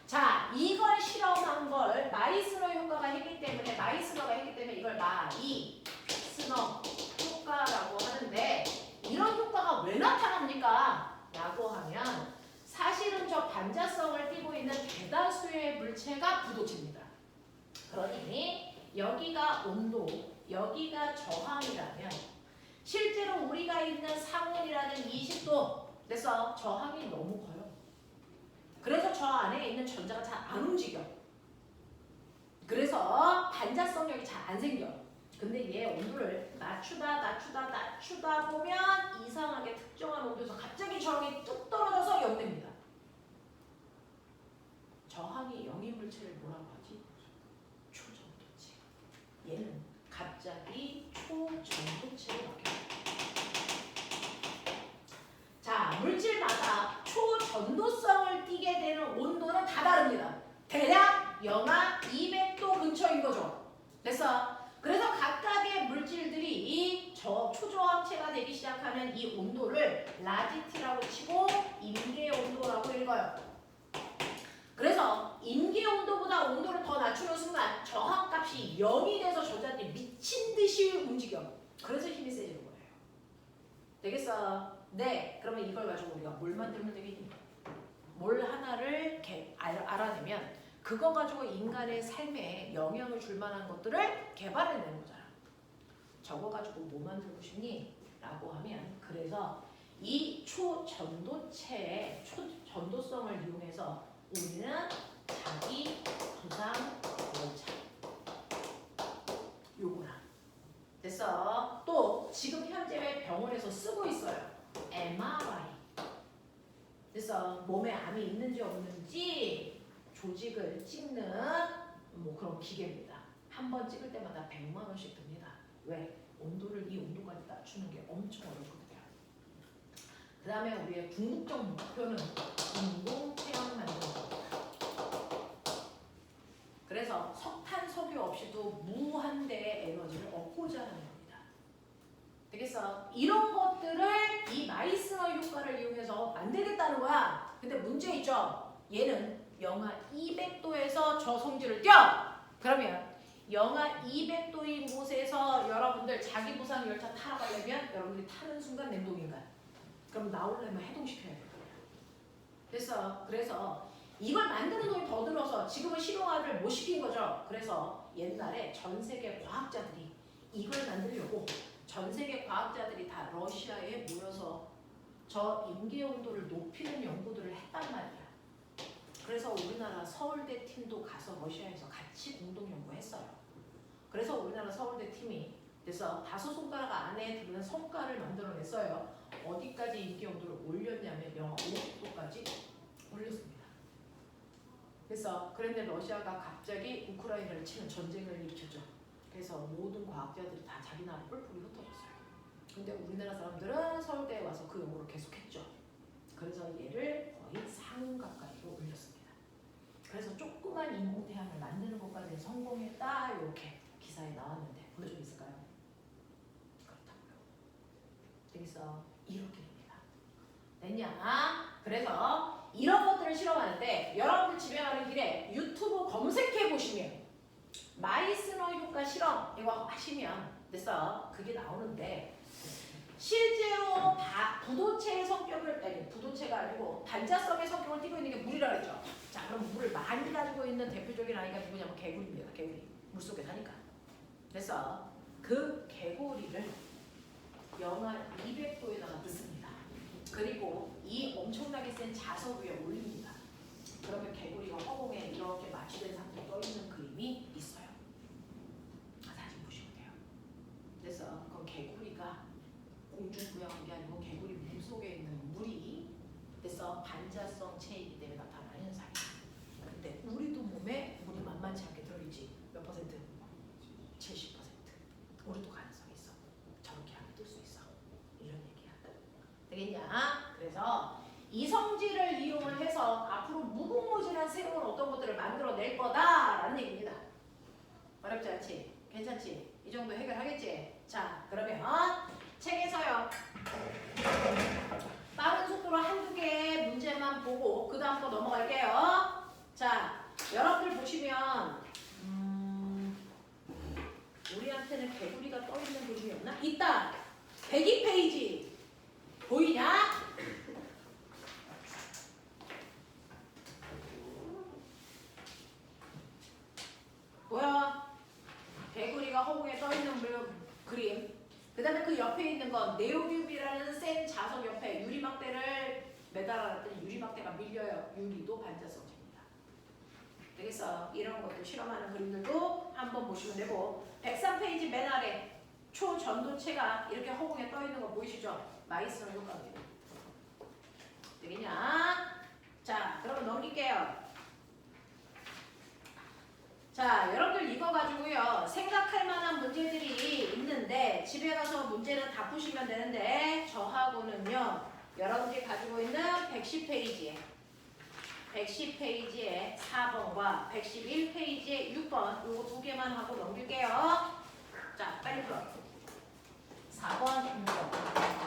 Speaker 1: 자, 이걸 실험한 걸 마이스너 효과가 했기 때문에 마이스너가 했기 때문에 이걸 마이스너 효과라고 하는데 이런 효과가 왜 나타납니까? 라고 하면 사실은 저 반자성을 띠고 있는 대다수의 물체가 부도체입니다. 그러니 여기가 온도, 여기가 저항이라면 실제로 우리가 있는 상온이라는 20도 그래서 저항이 너무 커요. 그래서 저 안에 있는 전자가 잘 안 움직여. 그래서 반자성력이 잘 안 생겨. 근데 얘 온도를 낮추다 보면 이상하게 특정한 온도에서 갑자기 저항이 뚝 떨어져서 0 됩니다. 저항이 0인 물체를 뭐라고 하지? 초전도체. 얘는 갑자기 초전도체로 바뀌어요. 자, 물질마다 초전도성을 띠게 되는 온도는 다 다릅니다. 대략 영하 200도 근처인 거죠. 됐어? 그래서 각각의 물질들이 이 초저항체가 되기 시작하는 이 온도를 라지티라고 치고 임계 온도라고 읽어요. 그래서 임계 온도보다 온도를 더 낮추는 순간 저항값이 0이 돼서 저자들이 미친 듯이 움직여. 그래서 힘이 세지는 거예요. 되겠어? 네. 그러면 이걸 가지고 우리가 뭘 만들면 되겠니? 뭘 하나를 이렇게 알아내면 그거 가지고 인간의 삶에 영향을 줄 만한 것들을 개발해내는 거잖아. 저거 가지고 뭐 만들고 싶니? 라고 하면 그래서 이 초전도체의 초전도성을 이용해서 우리는 자기 부상 열차 요거랑 됐어. 또 지금 현재 왜 병원에서 쓰고 있어요. MRI 그래서 몸에 암이 있는지 없는지 조직을 찍는 뭐 그런 기계입니다. 한 번 찍을 때마다 100만 원씩 듭니다. 왜? 온도를 이 온도까지 낮추는 게 엄청 어렵거든요. 그 다음에 우리의 궁극적 목표는 인공태양 만드는 겁니다. 그래서 석탄, 석유 없이도 무한대의 에너지를 얻고자 하는 겁니다. 되겠어? 이런 것들을 이 마이스너 효과를 이용해서 만들겠다는 거야. 근데 문제 있죠? 얘는 영하 200도에서 저 성질을 띄워! 그러면 영하 200도인 곳에서 여러분들 자기 부상 열차 타러 가려면 여러분들이 타는 순간 냉동인간. 그럼 나오려면 해동시켜야 돼요. 그래서 이걸 만드는 돈이 더 들어서 지금은 실용화를 못 시킨 거죠. 그래서 옛날에 전 세계 과학자들이 이걸 만들려고 전 세계 과학자들이 다 러시아에 모여서 저 임계 온도를 높이는 연구들을 했단 말이야. 그래서 우리나라 서울대 팀도 가서 러시아에서 같이 공동 연구했어요. 그래서 우리나라 서울대 팀이 그래서 5손가락 안에 드는 성과를 만들어냈어요. 어디까지 임계 온도를 올렸냐면 영하 50도까지 올렸습니다. 그래서 그런데 러시아가 갑자기 우크라이나를 치는 전쟁을 일으켰죠. 그래서 모든 과학자들이 다 자기 나라 뿔뿔이 흩어졌어요. 근데 우리나라 사람들은 서울대에 와서 그 연구를 계속했죠. 그래서 얘를 거의 상응 가까이로 올렸습니다. 그래서 조그만 인공태양을 만드는 것까지 성공했다 이렇게 기사에 나왔는데 볼 좀 있을까요? 그렇다고요. 그래서 이렇게 됩니다. 됐냐? 그래서 이런 것들을 실험하는데 여러분들 집에 가는 길에 유튜브 검색해 보시면 마이스너 효과 실험 이거 하시면 됐어. 그게 나오는데 실제로 부도체의 성격을 아니 부도체가 아니고 반자성의 성격을 띠고 있는 게 물이라고 했죠. 자 그럼 물을 많이 가지고 있는 대표적인 아이가 누구냐면 개구리입니다. 개구리. 물속에 사니까. 그래서 그 개구리를 영하 200도에다가 넣습니다. 그리고 이 엄청나게 센 자석 위에 올립니다. 그러면 개구리가 허공에 이렇게 마취된 상태에 떠 있는 그림이 있어요. 사진 보시면 돼요. 그래서 그 개구리가 공중 부양한 게 아니고 개구리 물 속에 있는 물이 그래서 반자성 체이기 때문에 나타나는 현상이에요. 근데 우리도 몸에 물이 만만치 않게 들어있지. 몇 퍼센트? 70%. 우리도 가능성이 있어. 저렇게 하면 뜰 수 있어. 이런 얘기야. 되겠냐? 그래서 이 성질을 이용을 해서 앞으로 무궁무진한 새로운 어떤 것들을 만들어낼 거다라는 얘기입니다. 어렵지 않지? 괜찮지? 이 정도 해결하겠지? 자, 그러면 책에서요. 빠른 속도로 한두 개의 문제만 보고 그 다음 거 넘어갈게요. 자, 여러분들 보시면 우리한테는 개구리가 떠있는 그림이 없나? 있다! 102페이지 보이냐? 뭐야? 개구리가 허공에 떠있는 그림. 그 다음에 그 옆에 있는 건 네오듐이라는 센 자석 옆에 유리막대를 매달아놨더니 유리막대가 밀려요. 유리도 반자성체입니다. 그래서 이런 것도 실험하는 그림들도 한번 보시면 되고 103페이지 맨 아래 초전도체가 이렇게 허공에 떠있는 거 보이시죠? 마이스너 효과입니다. 되겠냐? 자, 그러면 넘길게요. 자, 여러분들 이거 가지고요. 생각할 만한 문제들이 있는데 집에 가서 문제는 다 푸시면 되는데 저하고는요. 여러분들이 가지고 있는 110페이지에 4번과 111페이지에 6번 요거 두 개만 하고 넘길게요. 자, 빨리 풀어. 4번 6번.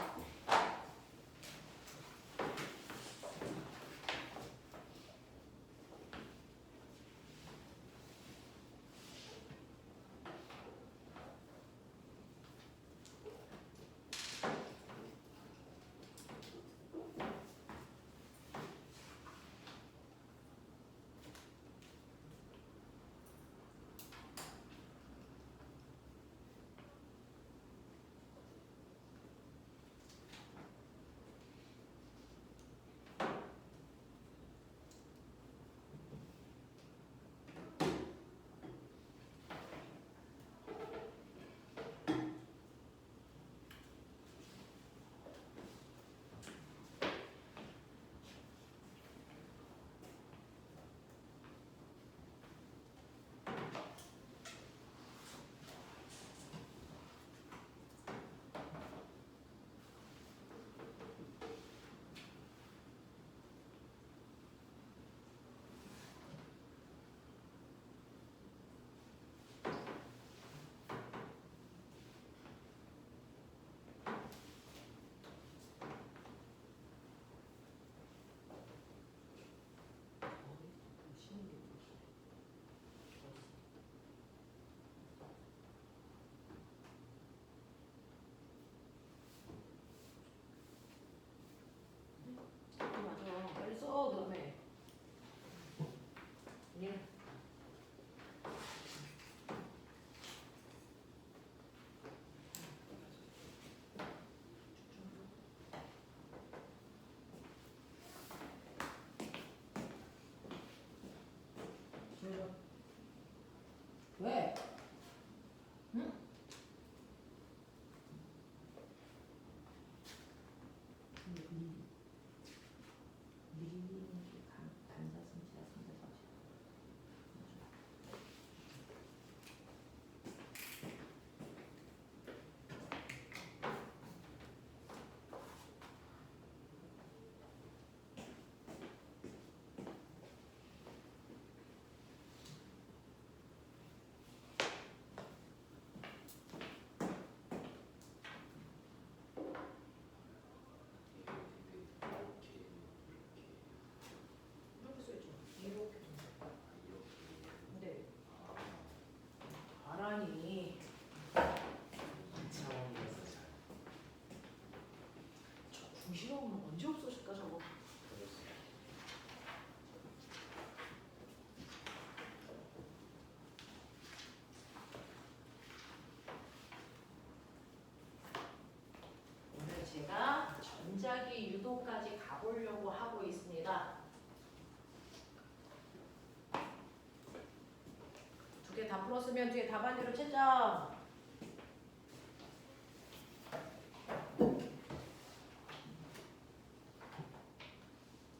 Speaker 1: 다 풀었으면 뒤에 답안지로 채점.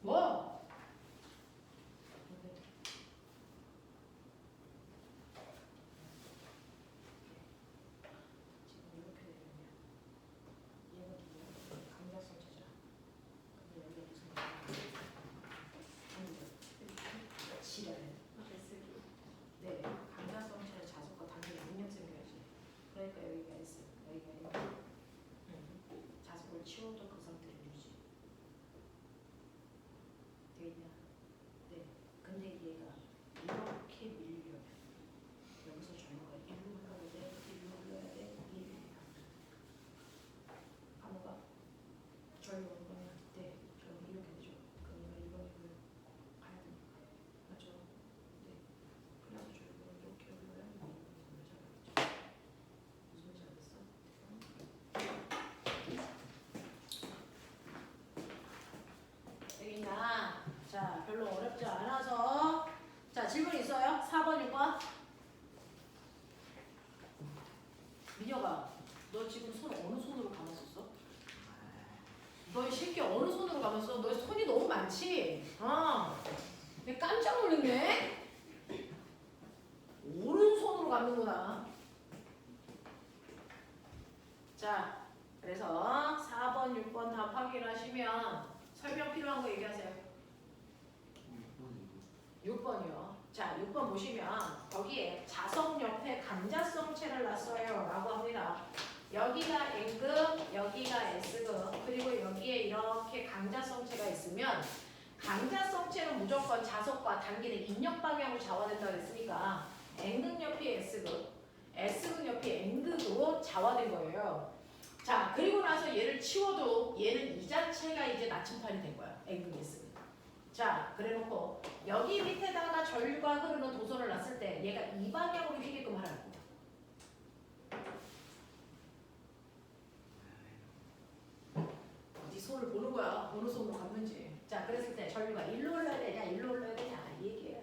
Speaker 1: 뭐? 지금 이렇게 되면 얘가 강자성 찾아. 근데 여기가 무슨 지랄. 네, 강자성체의 자속과 단계의 능력 생겨야지. 그러니까 여기가 S, 여기가 M. 자속을 치워도 그 상태를 유지. 되겠냐? 네. 근데 얘가 이렇게 밀려. 여기서 전류가 일로 흘러야 돼, 일로 흘러야 돼, 일로. 가능가? 전류 오는 거면 네, 그럼 이렇게 되죠. 그러니까 이거는 가야 되니까. 맞죠? 네. 그래서 전류가 이렇게 흘러야 무슨 말인지 알겠죠? 되겠냐? 자, 별로 어렵지 않아서. 자, 질문 있어요? 4번, 6번. 민혁아, 너 지금 손 어느 손으로 감았었어? 너 이 새끼 어느 손으로 감았어? 너 손이 너무 많지? 내가 깜짝 놀랐네? 오른손으로 감는구나. 자, 그래서 4번, 6번 답 확인하시면 설명 필요한 거 얘기하세요. 6번이요. 자, 6번 보시면 거기에 자성 옆에 강자성체를 놨어요 라고 합니다. 여기가 N급, 여기가 S급, 그리고 여기에 이렇게 강자성체가 있으면 강자성체는 무조건 자석과 단계는 인력 방향으로 좌화된다고 했으니까 N급 옆이 S급, S급 옆이 N급으로 좌화된 거예요. 자, 그리고 나서 얘를 치워도 얘는 이 자체가 이제 나침판이 된 거야. N급 S급. 자, 그래놓고 여기 밑에다가 전류가 흐르는 도선을 놨을 때 얘가 이 방향으로 휘게끔 하라고. 어디 손을 보는 거야. 어느 손으로 감는지. 자, 그랬을 때 전류가 일로 흘러야 되냐, 일로 흘러야 되냐 이 얘기예요.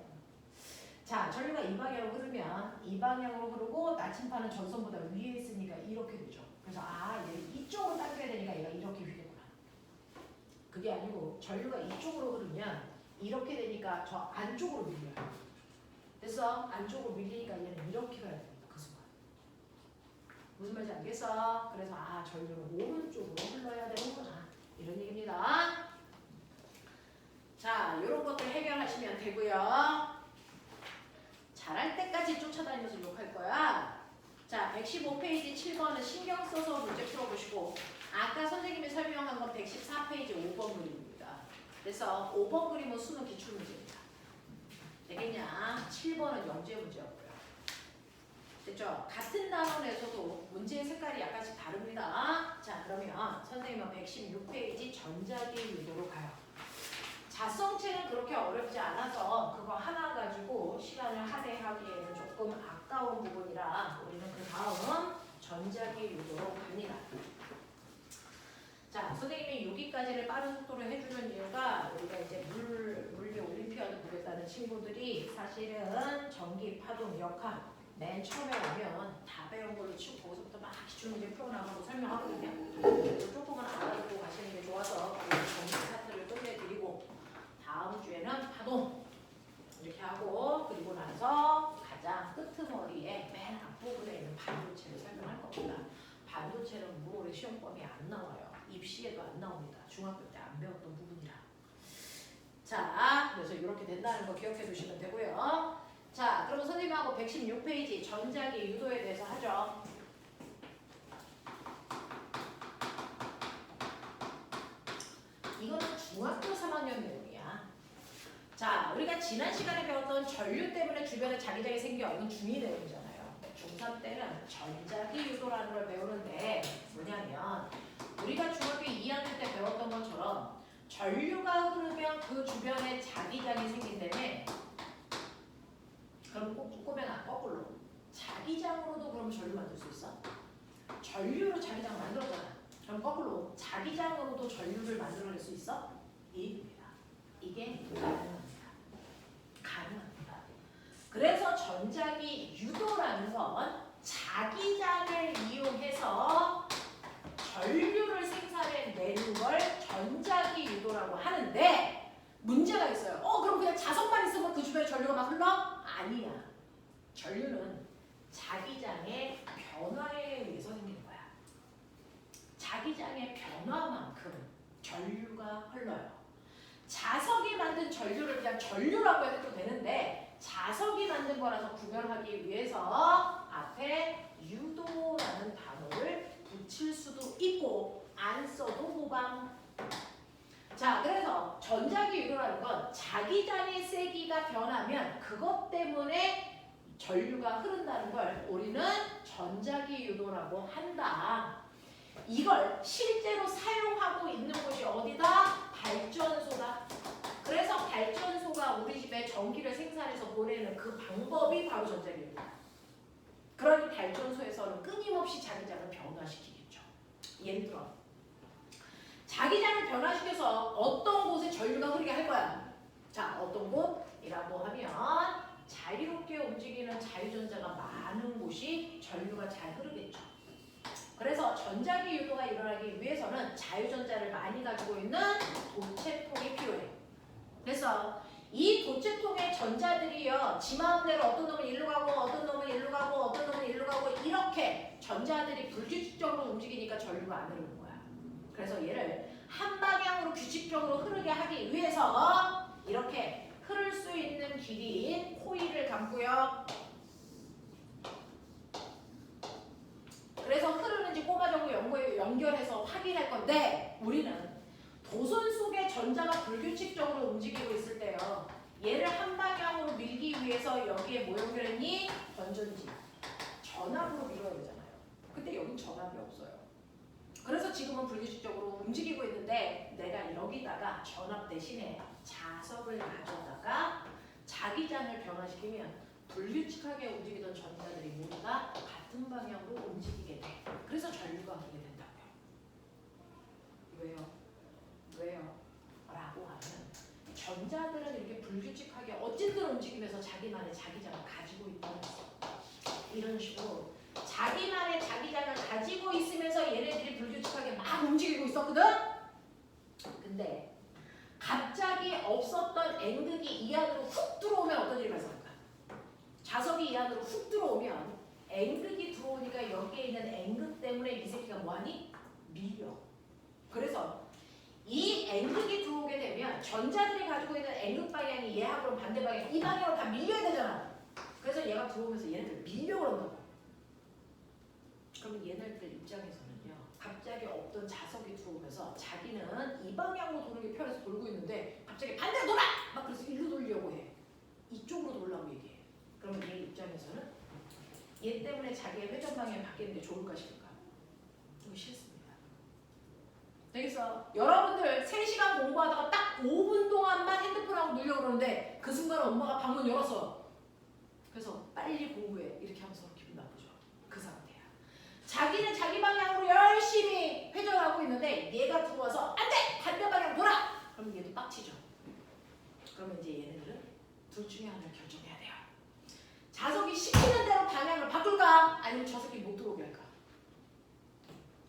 Speaker 1: 자, 전류가 이 방향으로 흐르면 이 방향으로 흐르고 나침판은 전선보다 위에 있으니까 이렇게 되죠. 그래서 얘를 이쪽으로 당겨야 되니까 얘가 이렇게 휘겠구나. 그게 아니고 전류가 이쪽으로 흐르면 이렇게 되니까 저 안쪽으로 밀려요. 그래서 안쪽으로 밀리니까 얘는 이렇게 가야 됩니다. 그 순간. 무슨 말인지 알겠어? 그래서 전류는 오른쪽으로 흘러야 되는구나. 이런 얘기입니다. 자, 이런 것들 해결하시면 되고요. 잘할 때까지 쫓아다니면서 욕할 거야. 자, 115페이지 7번은 신경 써서 문제 풀어보시고 아까 선생님이 설명한 건 114페이지 5번 그림입니다. 그래서 5번 그림은 수능 기출문제입니다. 되겠냐? 7번은 영재 문제였고요. 됐죠? 같은 단원에서도 문제의 색깔이 약간씩 다릅니다. 자, 그러면 선생님은 116페이지 전자기 유도로 가요. 자성체는 그렇게 어렵지 않아서 그거 하나 가지고 시간을 할애하기에는 조금 아까운 부분이라 우리는 그 다음 전자기 유도로 갑니다. 자, 선생님이 여기까지를 빠른 속도로 해주는 이유가 우리가 이제 물리 올림피아드 보겠다는 친구들이 사실은 전기, 파동, 역학 맨 처음에 오면 다 배운 걸로 치고 거기서부터 막 기출문제 풀어나가고 설명하거든요. 그래서 조금은 알아듣고 가시는 게 좋아서 전기 파트를 끝내드리고 다음 주에는 파동 이렇게 하고 그리고 나서 가장 끄트머리에 맨 앞부분에 있는 반도체를 설명할 겁니다. 반도체는 물올의 시험범위 안 나와요. 입시에도 안 나옵니다. 중학교 때 안 배웠던 부분이라. 자, 그래서 이렇게 된다는 거 기억해 두시면 되고요. 자, 그러면 선생님하고 116페이지 전자기 유도에 대해서 하죠. 이거는 중학교 3학년 내용이야. 자, 우리가 지난 시간에 배웠던 전류 때문에 주변에 자기장이 생겨. 이건 중2 내용이잖아요. 중3 때는 전자기 유도라는 걸 배우는데 뭐냐면 우리가 중학교 2학년 때 배웠던 것처럼 전류가 흐르면 그 주변에 자기장이 생긴다며. 그럼 꼭 꼬매나 거꾸로 자기장으로도 그럼 전류 만들 수 있어? 전류로 자기장 만들었잖아. 그럼 거꾸로 자기장으로도 전류를 만들어낼 수 있어? 이겁니다. 이게 가능합니다. 가능합니다. 그래서 전자기 유도 전류가 막 흘러? 아니야. 전류는 자기장의 변화에 의해서 생기는 거야. 자기장의 변화만큼 전류가 흘러요. 자석이 만든 전류를 그냥 전류라고 해도 되는데 자석이 만든 거라서 구별하기 위해서 앞에 유도라는 단어를 붙일 수도 있고 안 써도 무방. 자, 그래서 전자기 유도라는 건 자기장의 세기가 변하면 그것 때문에 전류가 흐른다는 걸 우리는 전자기 유도라고 한다. 이걸 실제로 사용하고 있는 곳이 어디다? 발전소다. 그래서 발전소가 우리 집에 전기를 생산해서 보내는 그 방법이 바로 전자기 유도다. 그러니 발전소에서는 끊임없이 자기장을 변화시키겠죠. 예를 들어 자기장을 변화시켜서 어떤 곳에 전류가 흐르게 할 거야. 자, 어떤 곳이라고 하면 자유롭게 움직이는 자유전자가 많은 곳이 전류가 잘 흐르겠죠. 그래서 전자기 유도가 일어나기 위해서는 자유전자를 많이 가지고 있는 도체통이 필요해. 그래서 이 도체통의 전자들이요, 지 마음대로 어떤 놈은 일로 가고 어떤 놈은 일로 가고 어떤 놈은 일로 가고 이렇게 전자들이 불규칙적으로 움직이니까 전류가 안 흐르는 거야. 그래서 얘를 한 방향으로 규칙적으로 흐르게 하기 위해서 이렇게 흐를 수 있는 길이인 코일을 감고요. 그래서 흐르는지 꼬마정구 연결해서 확인할 건데 우리는 도선 속에 전자가 불규칙적으로 움직이고 있을 때요. 얘를 한 방향으로 밀기 위해서 여기에 뭐 연결했니? 건전지. 전압으로 밀어야 되잖아요. 근데 여긴 전압이 없어요. 그래서 지금은 불규칙적으로 움직이고 있는데 내가 여기다가 전압 대신에 자석을 가져다가 자기장을 변화시키면 불규칙하게 움직이던 전자들이 모두 다 같은 방향으로 움직이게 돼. 그래서 전류가 흐르게 된다고요. 왜요? 라고 하면 전자들은 이렇게 불규칙하게 어쨌든 움직이면서 자기만의 자기장을 가지고 있다는 거죠. 이런 식으로 자기만의 자기장을 가지고 있으면서 얘네들이 불규칙하게 막 움직이고 있었거든? 근데 갑자기 없었던 N극이 이 안으로 훅 들어오면 어떤 일이 발생할까? 자석이 이 안으로 훅 들어오면 N극이 들어오니까 여기에 있는 N극 때문에 이 새끼가 뭐하니? 밀려. 그래서 이 N극이 들어오게 되면 전자들이 가지고 있는 N극 방향이 얘하고 반대 방향 이 방향으로 다 밀려야 되잖아. 그래서 얘가 들어오면서 얘네들 밀려 그런다고. 그러면 얘네들 입장에서는요. 갑자기 없던 자석이 들어오면서 자기는 이 방향으로 도는 게 편해서 돌고 있는데 갑자기 반대로 돌아! 막 그래서 일로 돌려고 해. 이쪽으로 돌라고 얘기해. 그러면 얘 입장에서는 얘 때문에 자기의 회전 방향이 바뀌는 게 좋을까 싶을까? 좀 싫습니다. 그래서 여러분들 3시간 공부하다가 딱 5분 동안만 핸드폰하고 놀려고 그러는데 그 순간 엄마가 방문 열었어. 그래서 빨리 공부해. 이렇게 하면서 기분 나쁘죠. 그 상태야. 자기는 자기 방향으로 열심히 회전하고 있는데 얘가 들어와서 안 돼! 반대 방향 돌아! 그럼 얘도 빡치죠. 그러면 이제 얘네들은 둘 중에 하나를 결정해야 돼요. 자석이 시키는 대로 방향을 바꿀까? 아니면 저 새끼 못 들어오게 할까?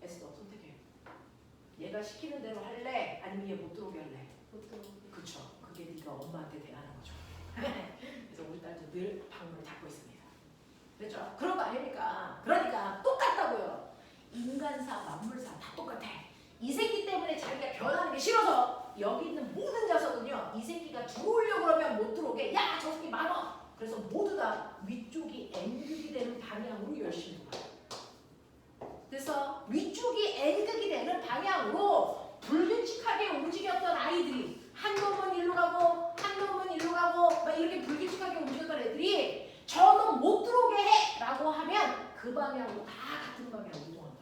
Speaker 1: 애써 선택해. 얘가 시키는 대로 할래? 아니면 얘 못 들어오게 할래?
Speaker 3: 못 들어오게.
Speaker 1: 그쵸. 그게 네가 엄마한테 대하는 거죠. 그래서 우리 딸도 늘 방문을 닫고 있습니다. 그렇죠? 그런 거 아닙니까? 그러니까 똑같다고요. 인간사, 만물사 다 똑같아. 이 새끼 때문에 자기가 변하는 게 싫어서 여기 있는 모든 자석은요. 이 새끼가 들어오려고 그러면 못 들어오게 야! 저 새끼 많아! 그래서 모두 다 위쪽이 N극이 되는 방향으로 열심히 돌아요. 그래서 위쪽이 N극이 되는 방향으로 불규칙하게 움직였던 아이들이 한 놈은 일로 가고 한 놈은 일로 가고 막 이렇게 불규칙하게 움직였던 애들이 저놈 못 들어오게 해! 라고 하면 그 방향으로 다 같은 방향으로 이동한다고요.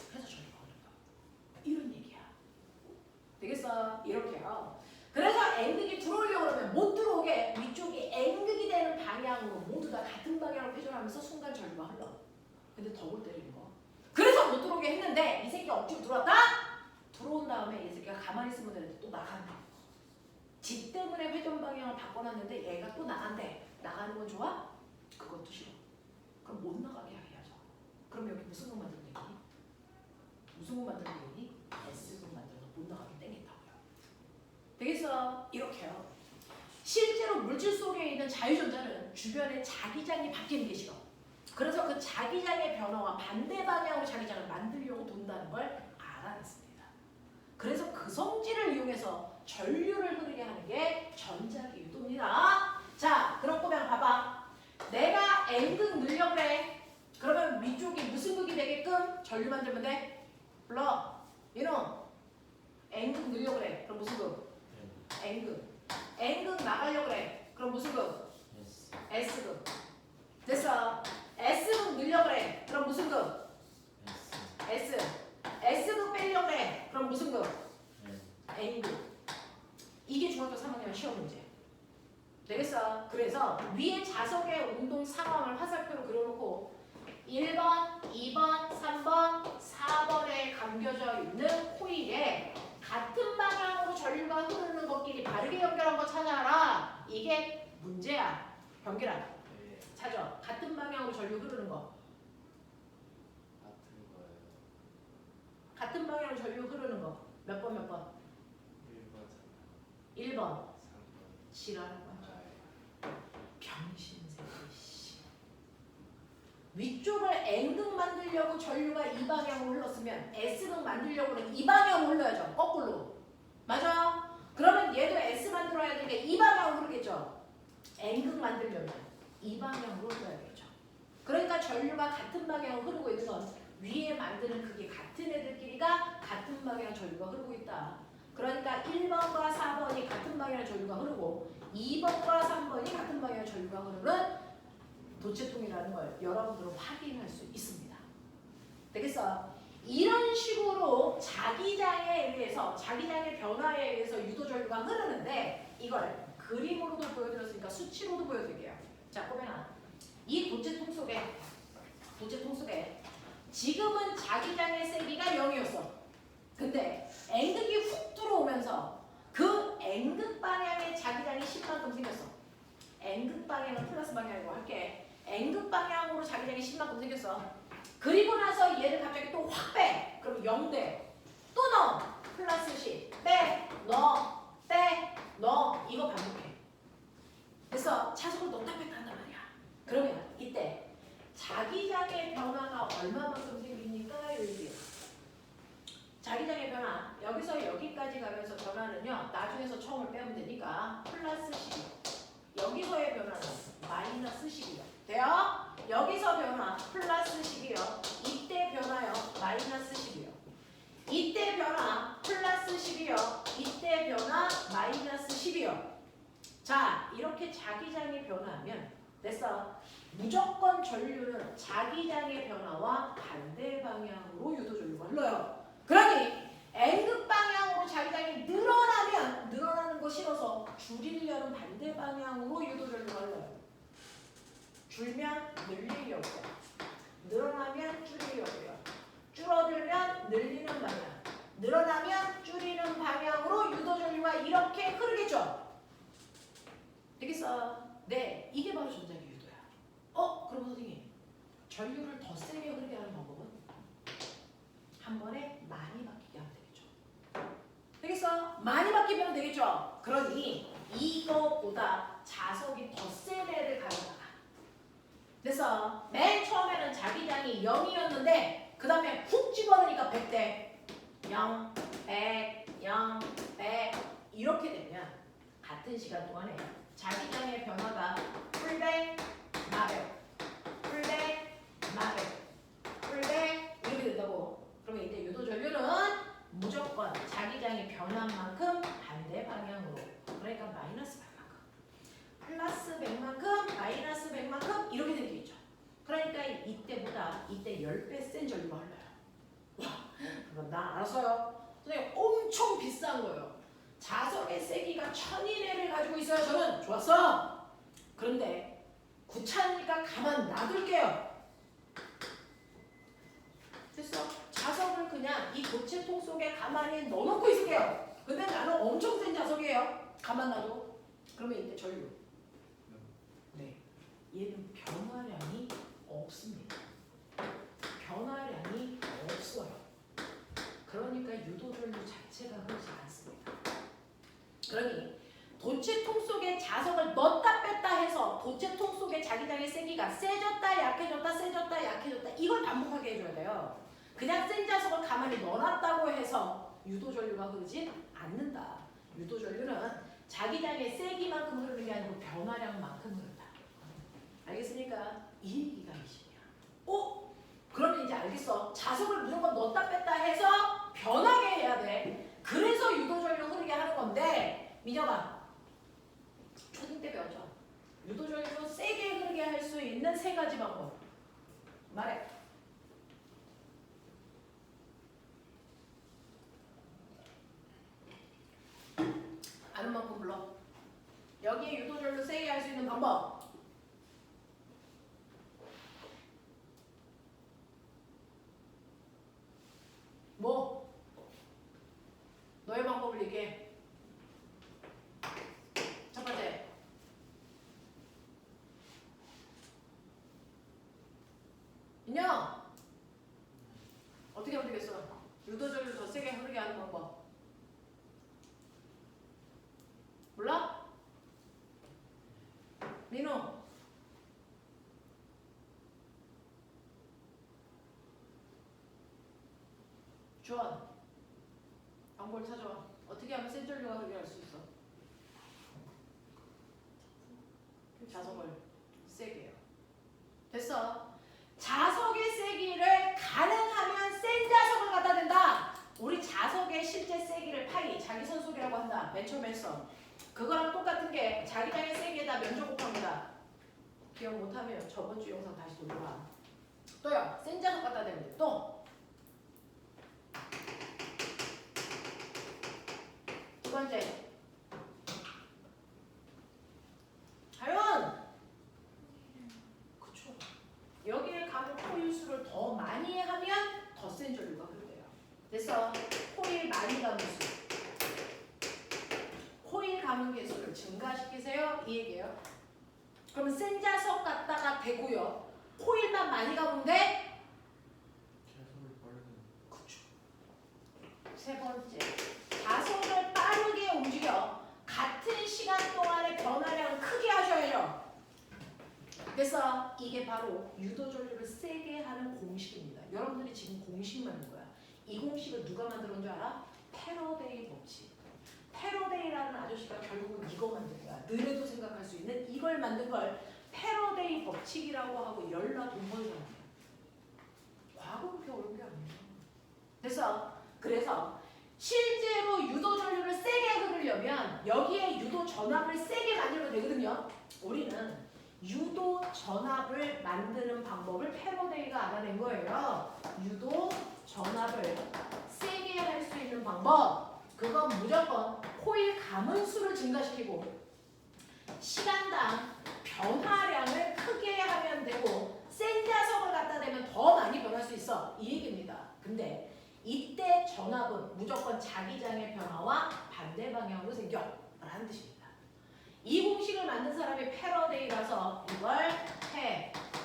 Speaker 1: 그래서 전류가 흐른다. 이런 얘기야. 되겠어? 이렇게요. 그래서 N극이 들어오려고 그러면 못 들어오게 위쪽이 N극이 되는 방향으로 모두 다 같은 방향으로 회전하면서 순간 전류가 흘러. 근데 덕을 때리는 거. 그래서 못 들어오게 했는데 이 새끼 억지로 들어왔다? 들어온 다음에 이 새끼가 가만히 있으면 되는데 또 나간다. 지 때문에 회전 방향을 바꿔놨는데 얘가 또 나간대. 나가는 건 좋아? 그것도 싫어. 그럼 못 나가게 해야죠. 그럼 여기 무슨 공 만들면 되니? 무슨 공 만들면 되니? S공 만들어서 못 나가게 땡긴다고요. 되겠어? 이렇게요. 실제로 물질 속에 있는 자유전자는 주변의 자기장이 바뀌는 게 싫어. 그래서 그 자기장의 변화와 반대 방향으로 자기장을 만들려고 돈다는 걸 알아냈습니다. 그래서 그 성질을 이용해서 전류를 흐르게 하는 게 전자기 유도입니다. 자, 그럼 꼬맹아 봐봐. 내가 N극 늘려 그래. 그러면 위쪽이 무슨 극이 되게끔 전류 만들면 돼? 불러. 이놈. N극 늘려 그래. 그럼 무슨 극? N극. N극 나가려 그래. 그럼 무슨 극? S극. 됐어. S극 늘려 그래. 그럼 무슨 극? S. S극 빼려 그래. 그럼 무슨 극? N극. 이게 중학교 3학년 시험 문제. 되겠어? 그래서 위에 자석의 운동 상황을 화살표로 그려놓고 1번, 2번, 3번, 4번에 감겨져 있는 코일에 같은 방향으로 전류가 흐르는 것끼리 바르게 연결한 거 찾아라. 이게 문제야. 병기라. 찾아. 같은 방향으로 전류 흐르는 거.
Speaker 2: 같은 거예요.
Speaker 1: 같은 방향으로 전류 흐르는 거. 몇 번 몇 번?
Speaker 2: 1번,
Speaker 1: 1번.
Speaker 2: 3번.
Speaker 1: 지랄한 거야. 병신새끼 씨. 위쪽을 N극 만들려고 전류가 이 방향으로 흘렀으면 S극 만들려고는 이 방향으로 흘러야죠. 거꾸로. 맞아? 그러면 얘도 S 만들어야 되니까 이 방향으로 흐르겠죠. N극 만들려면 이 방향으로 흘러야겠죠. 그러니까 전류가 같은 방향으로 흐르고 있는 건 위에 만드는 그게 같은 애들끼리가 같은 방향 전류가 흐르고 있다. 그러니까 1번과 4번이 같은 방향 전류가 흐르고 2번과 3번이 같은 방향 전류가 흐르는 도체통이라는 걸 여러분들은 확인할 수 있습니다. 되겠어? 이런 식으로 자기장에 의해서 자기장의 변화에 의해서 유도 전류가 흐르는데 이걸 그림으로도 보여드렸으니까 수치로도 보여드릴게요. 자, 꼬맹아. 이 도체통 속에 지금은 자기장의 세기가 0이었어. 근데 N극이 훅 들어오면서 그 N극 방향의 자기장이 10만큼 생겼어. N극 방향은 플러스 방향이라고 할게. N극 방향으로 자기장이 10만큼 생겼어. 그리고 나서 얘를 갑자기 또 확 빼. 그럼 0 돼. 또 넣어. 플러스 10. 빼. 넣어. 빼. 넣어. 이거 반복해. 그래서 차속을 넣다 뺐다 한단 말이야. 그러면 이때 자기장의 변화가 얼마만큼 생깁니까? 여기. 자기장의 변화. 여기서 여기까지 가면서 변화는요. 나중에서 처음을 빼면 되니까 플러스 10이요. 여기서의 변화는 마이너스 10이요. 돼요? 여기서 변화 플러스 10이요. 이때 변화요. 마이너스 10이요. 이때 변화 플러스 10이요. 이때 변화 마이너스 10이요. 자, 이렇게 자기장이 변화하면 됐어. 무조건 전류는 자기장의 변화와 반대 방향으로 유도 전류가 흘러요. 그러니 N극 방향으로 자기장이 늘어나는 거 싫어서 줄이려는 반대 방향으로 유도 전류가 흘러요. 줄면 늘리려고요. 늘어나면 줄이려고요. 줄어들면 늘리는 방향. 늘어나면 줄이는 방향으로 유도 전류가 이렇게 흐르겠죠. 되겠어? 네, 이게 바로 전자기 유도야. 그럼 선생님, 전류를 더 세게 흐르게 하는 방법은 한 번에 많이 바뀌게 하면 되겠죠. 되겠어? 많이 바뀌면 되겠죠. 그러니 이거보다 자석이 더 센 애를 가져다가 그래서 맨 처음에는 자기장이 0이었는데 그 다음에 훅 집어넣으니까 100대 0, 100, 0, 100 이렇게 되면 같은 시간 동안에 자기장의 변화가 풀백, 마백, 풀백, 마백, 풀백 이렇게 된다고. 그러면 이때 유도 전류는 무조건 자기장의 변화만큼 반대 방향으로 그러니까 마이너스 100만큼 플러스 100만큼 마이너스 100만큼 이렇게 되겠죠. 그러니까 이때보다 이때 10배 센 전류가 흘러요. 와, 그럼 나 알았어요. 선생님 엄청 비싼 거예요. 자석의 세기가 1000이네를 가지고 있어요. 저는 좋았어. 그런데 구차하니까 가만 놔둘게요. 됐어. 자석을 그냥 이 도체통 속에 가만히 넣어놓고 있을게요. 근데 나는 엄청 센 자석이에요. 가만 놔둬. 그러면 이때 전류. 네. 얘는 변화량이 없습니다. 변화량이 없어요. 그러니까 유도 전류 자체가 흐르지 않습니다. 그러니 도체통 속에 자석을 넣었다 뺐다 해서 도체통 속에 자기장의 세기가 세졌다 약해졌다 세졌다 약해졌다 이걸 반복하게 해줘야 돼요. 그냥 센 자석을 가만히 넣어놨다고 해서 유도전류가 흐르진 않는다. 유도전류는 자기장의 세기만큼 흐르는 게 아니고 변화량만큼 흐른다. 알겠습니까? 이 얘기가 이심이야. 오? 그러면 이제 알겠어. 자석을 무조건 넣었다 뺐다 해서 변하게 해야 돼. 그래서 유도전류 흐르게 하는 건데 민혁아 초딩 때 배웠죠? 유도전류 세게 흐르게 할 수 있는 세 가지 방법 말해. 아는 만큼 불러. 여기에 유도전류 세게 할 수 있는 방법 뭐? 너의 방법을 얘기해. 첫 번째 인형 어떻게 하면 되겠어? 유도전류 더 세게 흐르게 하는 방법 몰라? 민호 주원 방법을 찾아와. 어떻게 하면 센 전류가 흐르게 할 수 있어? 자석을 세게 해요. 됐어. 자석의 세기를 가능하면 센 자석을 갖다 댄다. 우리 자석의 실제 세기를 파이 자기 선속이라고 한다. 맨 처음에 했어. 그거랑 똑같은 게 자기장의 세기에다 면적 곱합니다. 기억 못하면 저번 주 영상 다시 돌려봐. 또요. 센 자석 갖다 대면 돼. 또. 두 번째. 하윤. 그쵸. 여기에 가는 코일수를 더 많이 하면 더 센 전류가 흐르대요. 됐어. 코일 많이 가는 수. 코일 가는 개수를 증가시키세요. 이 얘기예요. 그러면 센 자석 갖다가 대고요. 코일만 많이 가면 돼?
Speaker 2: 자석을 빠르게.
Speaker 1: 그쵸. 세 번째. 자석을 빠르게 움직여. 같은 시간 동안의 변화량을 크게 하셔야죠. 그래서 이게 바로 유도전류를 세게 하는 공식입니다. 여러분들이 지금 공식 만든 거야. 이 공식을 누가 만들었는 줄 알아? 패러데이 법칙. 패러데이라는 아저씨가 결국은 이거 만든 거야. 너네도 생각할 수 있는 이걸 만든 걸 패러데이 법칙이라고 하고 열나 동물이라고 해요. 과거 그렇게 어려운 게 아니에요. 그래서 실제로 유도전류를 세게 흐르려면 여기에 유도 전압을 세게 만들면 되거든요. 우리는 유도 전압을 만드는 방법을 패러데이가 알아낸 거예요. 유도 전압을 세게 할 수 있는 방법 그건 무조건 코일 가문수를 증가시키고 시간당 변화량을 크게 하면 되고 센 자석을 갖다 대면 더 많이 변할 수 있어. 이 얘기입니다. 근데 이때 전압은 무조건 자기장의 변화와 반대 방향으로 생겨 라는 뜻입니다. 이 공식을 만든 사람이 패러데이라서 이걸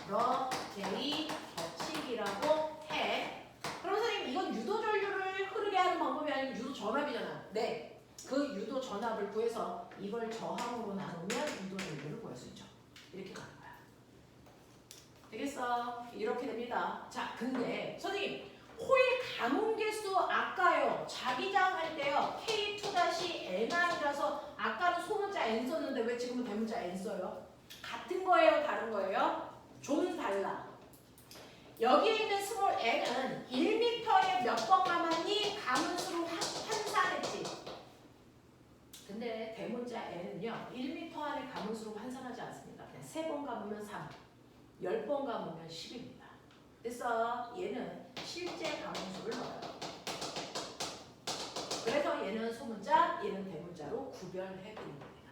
Speaker 1: 패러데이 법칙이라고 해. 그럼 선생님 이건 유도전류를 흐르게 하는 방법이 아니고 유도전압이잖아. 네. 그 유도전압을 구해서 이걸 저항으로 나누면 유도전류를 구할 수 있죠. 이렇게 가는 거야. 되겠어? 이렇게 됩니다. 자, 근데 선생님 코일 가문 개수 아까요. 자기장 할 때요. K2-N이라서 아까는 소문자 N 썼는데 왜 지금은 대문자 N 써요? 같은 거예요? 다른 거예요? 좀 달라. 여기에 있는 스몰 n은 1m에 몇 번 감았니? 가문수로 환산했지. 근데 대문자 n은요. 1m 안에 가문수로 환산하지 않습니다. 그냥 3번 감으면 3, 10번 감으면 10입니다. 그래서 얘는 실제 가문수를 넣어요. 그래서 얘는 소문자, 얘는 대문자로 구별해 드린 겁니다.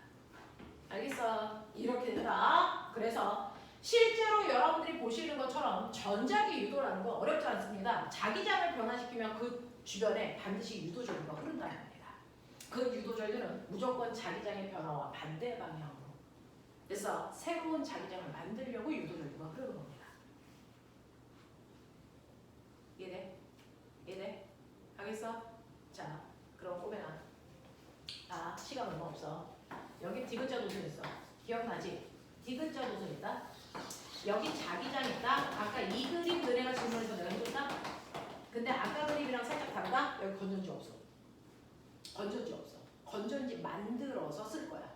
Speaker 1: 알겠어? 이렇게 된다. 그래서 실제로 여러분들이 보시는 것처럼 전자기 유도라는 거 어렵지 않습니다. 자기장을 변화시키면 그 주변에 반드시 유도전류가 흐른다는 겁니다. 그 유도전류는 무조건 자기장의 변화와 반대 방향으로. 그래서 새로운 자기장을 만들려고 유도전류가 흐르는 겁니다. 이해돼? 이해돼? 하겠어? 자, 그럼 꼬매나. 아, 시간 얼마 없어. 디귿자 도선 있어. 기억나지? 디귿자 도선 있다. 여기 자기장 있다. 아까 이 그림 너네가 질문해서 내가 해줬다. 근데 아까 그림이랑 살짝 다르다. 여기 건전지 없어. 건전지 없어. 건전지 만들어서 쓸 거야.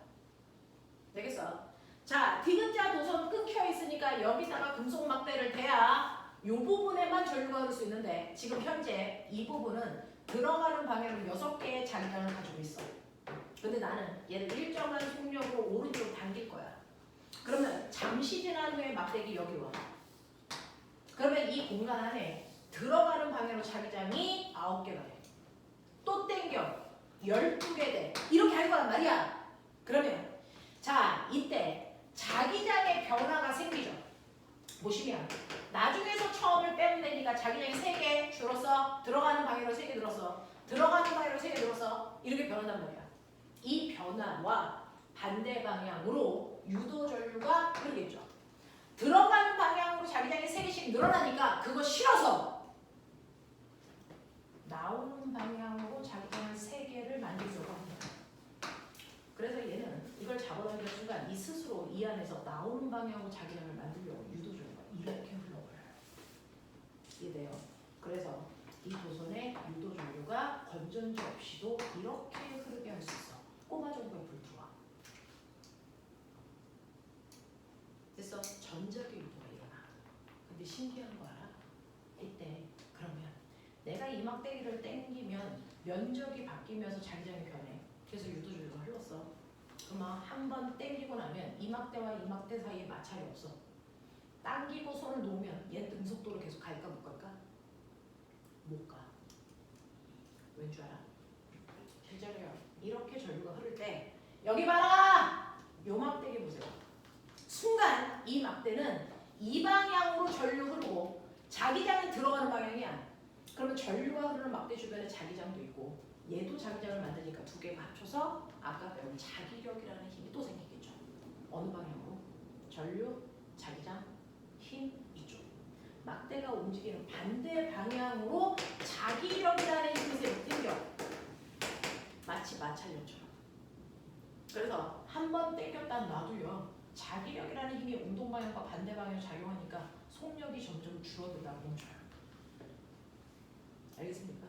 Speaker 1: 되겠어? 자, 디귿자 도선 끊겨 있으니까 여기다가 금속 막대를 대야 이 부분에만 전류가 흐를 수 있는데 지금 현재 이 부분은 들어가는 방향으로 6개의 자기장을 가지고 있어. 근데 나는 얘를 일정한 속력으로 오른쪽으로 당길 거야. 그러면 잠시 지난 후에 막대기 여기 와. 그러면 이 공간 안에 들어가는 방향으로 자기장이 9개가 돼. 또 땡겨. 12개 돼. 이렇게 할 거란 말이야. 그러면 자, 이때 자기장의 변화가 생기죠. 보시면 나중에서 처음을 빼면 되니까 자기장이 3개 줄었어. 들어가는 방향으로 3개 늘었어. 들어가는 방향으로 3개 늘었어. 이렇게 변한단 말이야. 이 변화와 반대 방향으로 유도 전류가 흐르겠죠. 들어가는 방향으로 자기장이 3개씩 늘어나니까 그거 싫어서 나오는 방향으로 자기장을 3개를 만들려고 합니다. 그래서 얘는 이걸 잡아당기는 순간 이 스스로 이 안에서 나오는 방향으로 자기장을 만들려고 유도 전류가 이렇게 흘러버려요. 이해돼요? 그래서 이 도선의 유도 전류가 건전지 없이도 이렇게 흐르게 할 수 있어. 꼬마 전구에 불 들어와. 그래서 전적의 유도가 일어나. 근데 신기한 거 알아? 이때 그러면 내가 이 막대기를 당기면 면적이 바뀌면서 자기장이 변해. 그래서 유도 전류가 흘렀어. 그러면 한 번 당기고 나면 이 막대와 이 막대 사이에 마찰이 없어. 당기고 손을 놓으면 얘 등속도로 계속 갈까 못 갈까? 못 가. 왠 줄 알아? 실제로요. 이렇게 전류가 흐를 때 여기 봐라! 요 막대기 보세요. 순간 이 막대는 이 방향으로 전류 흐르고 자기장은 들어가는 방향이야. 그러면 전류가 흐르는 막대 주변에 자기장도 있고 얘도 자기장을 만드니까 두 개가 합쳐서 아까 배운 자기력이라는 힘이 또 생기겠죠. 어느 방향으로? 전류, 자기장, 힘 이쪽. 막대가 움직이는 반대 방향으로 자기력이라는 힘이 생겨. 마치 마찰력처럼. 그래서 한 번 당겼다 놔도요. 자기력이라는 힘이 운동 방향과 반대 방향으로 작용하니까 속력이 점점 줄어들다 멈춰요. 알겠습니까?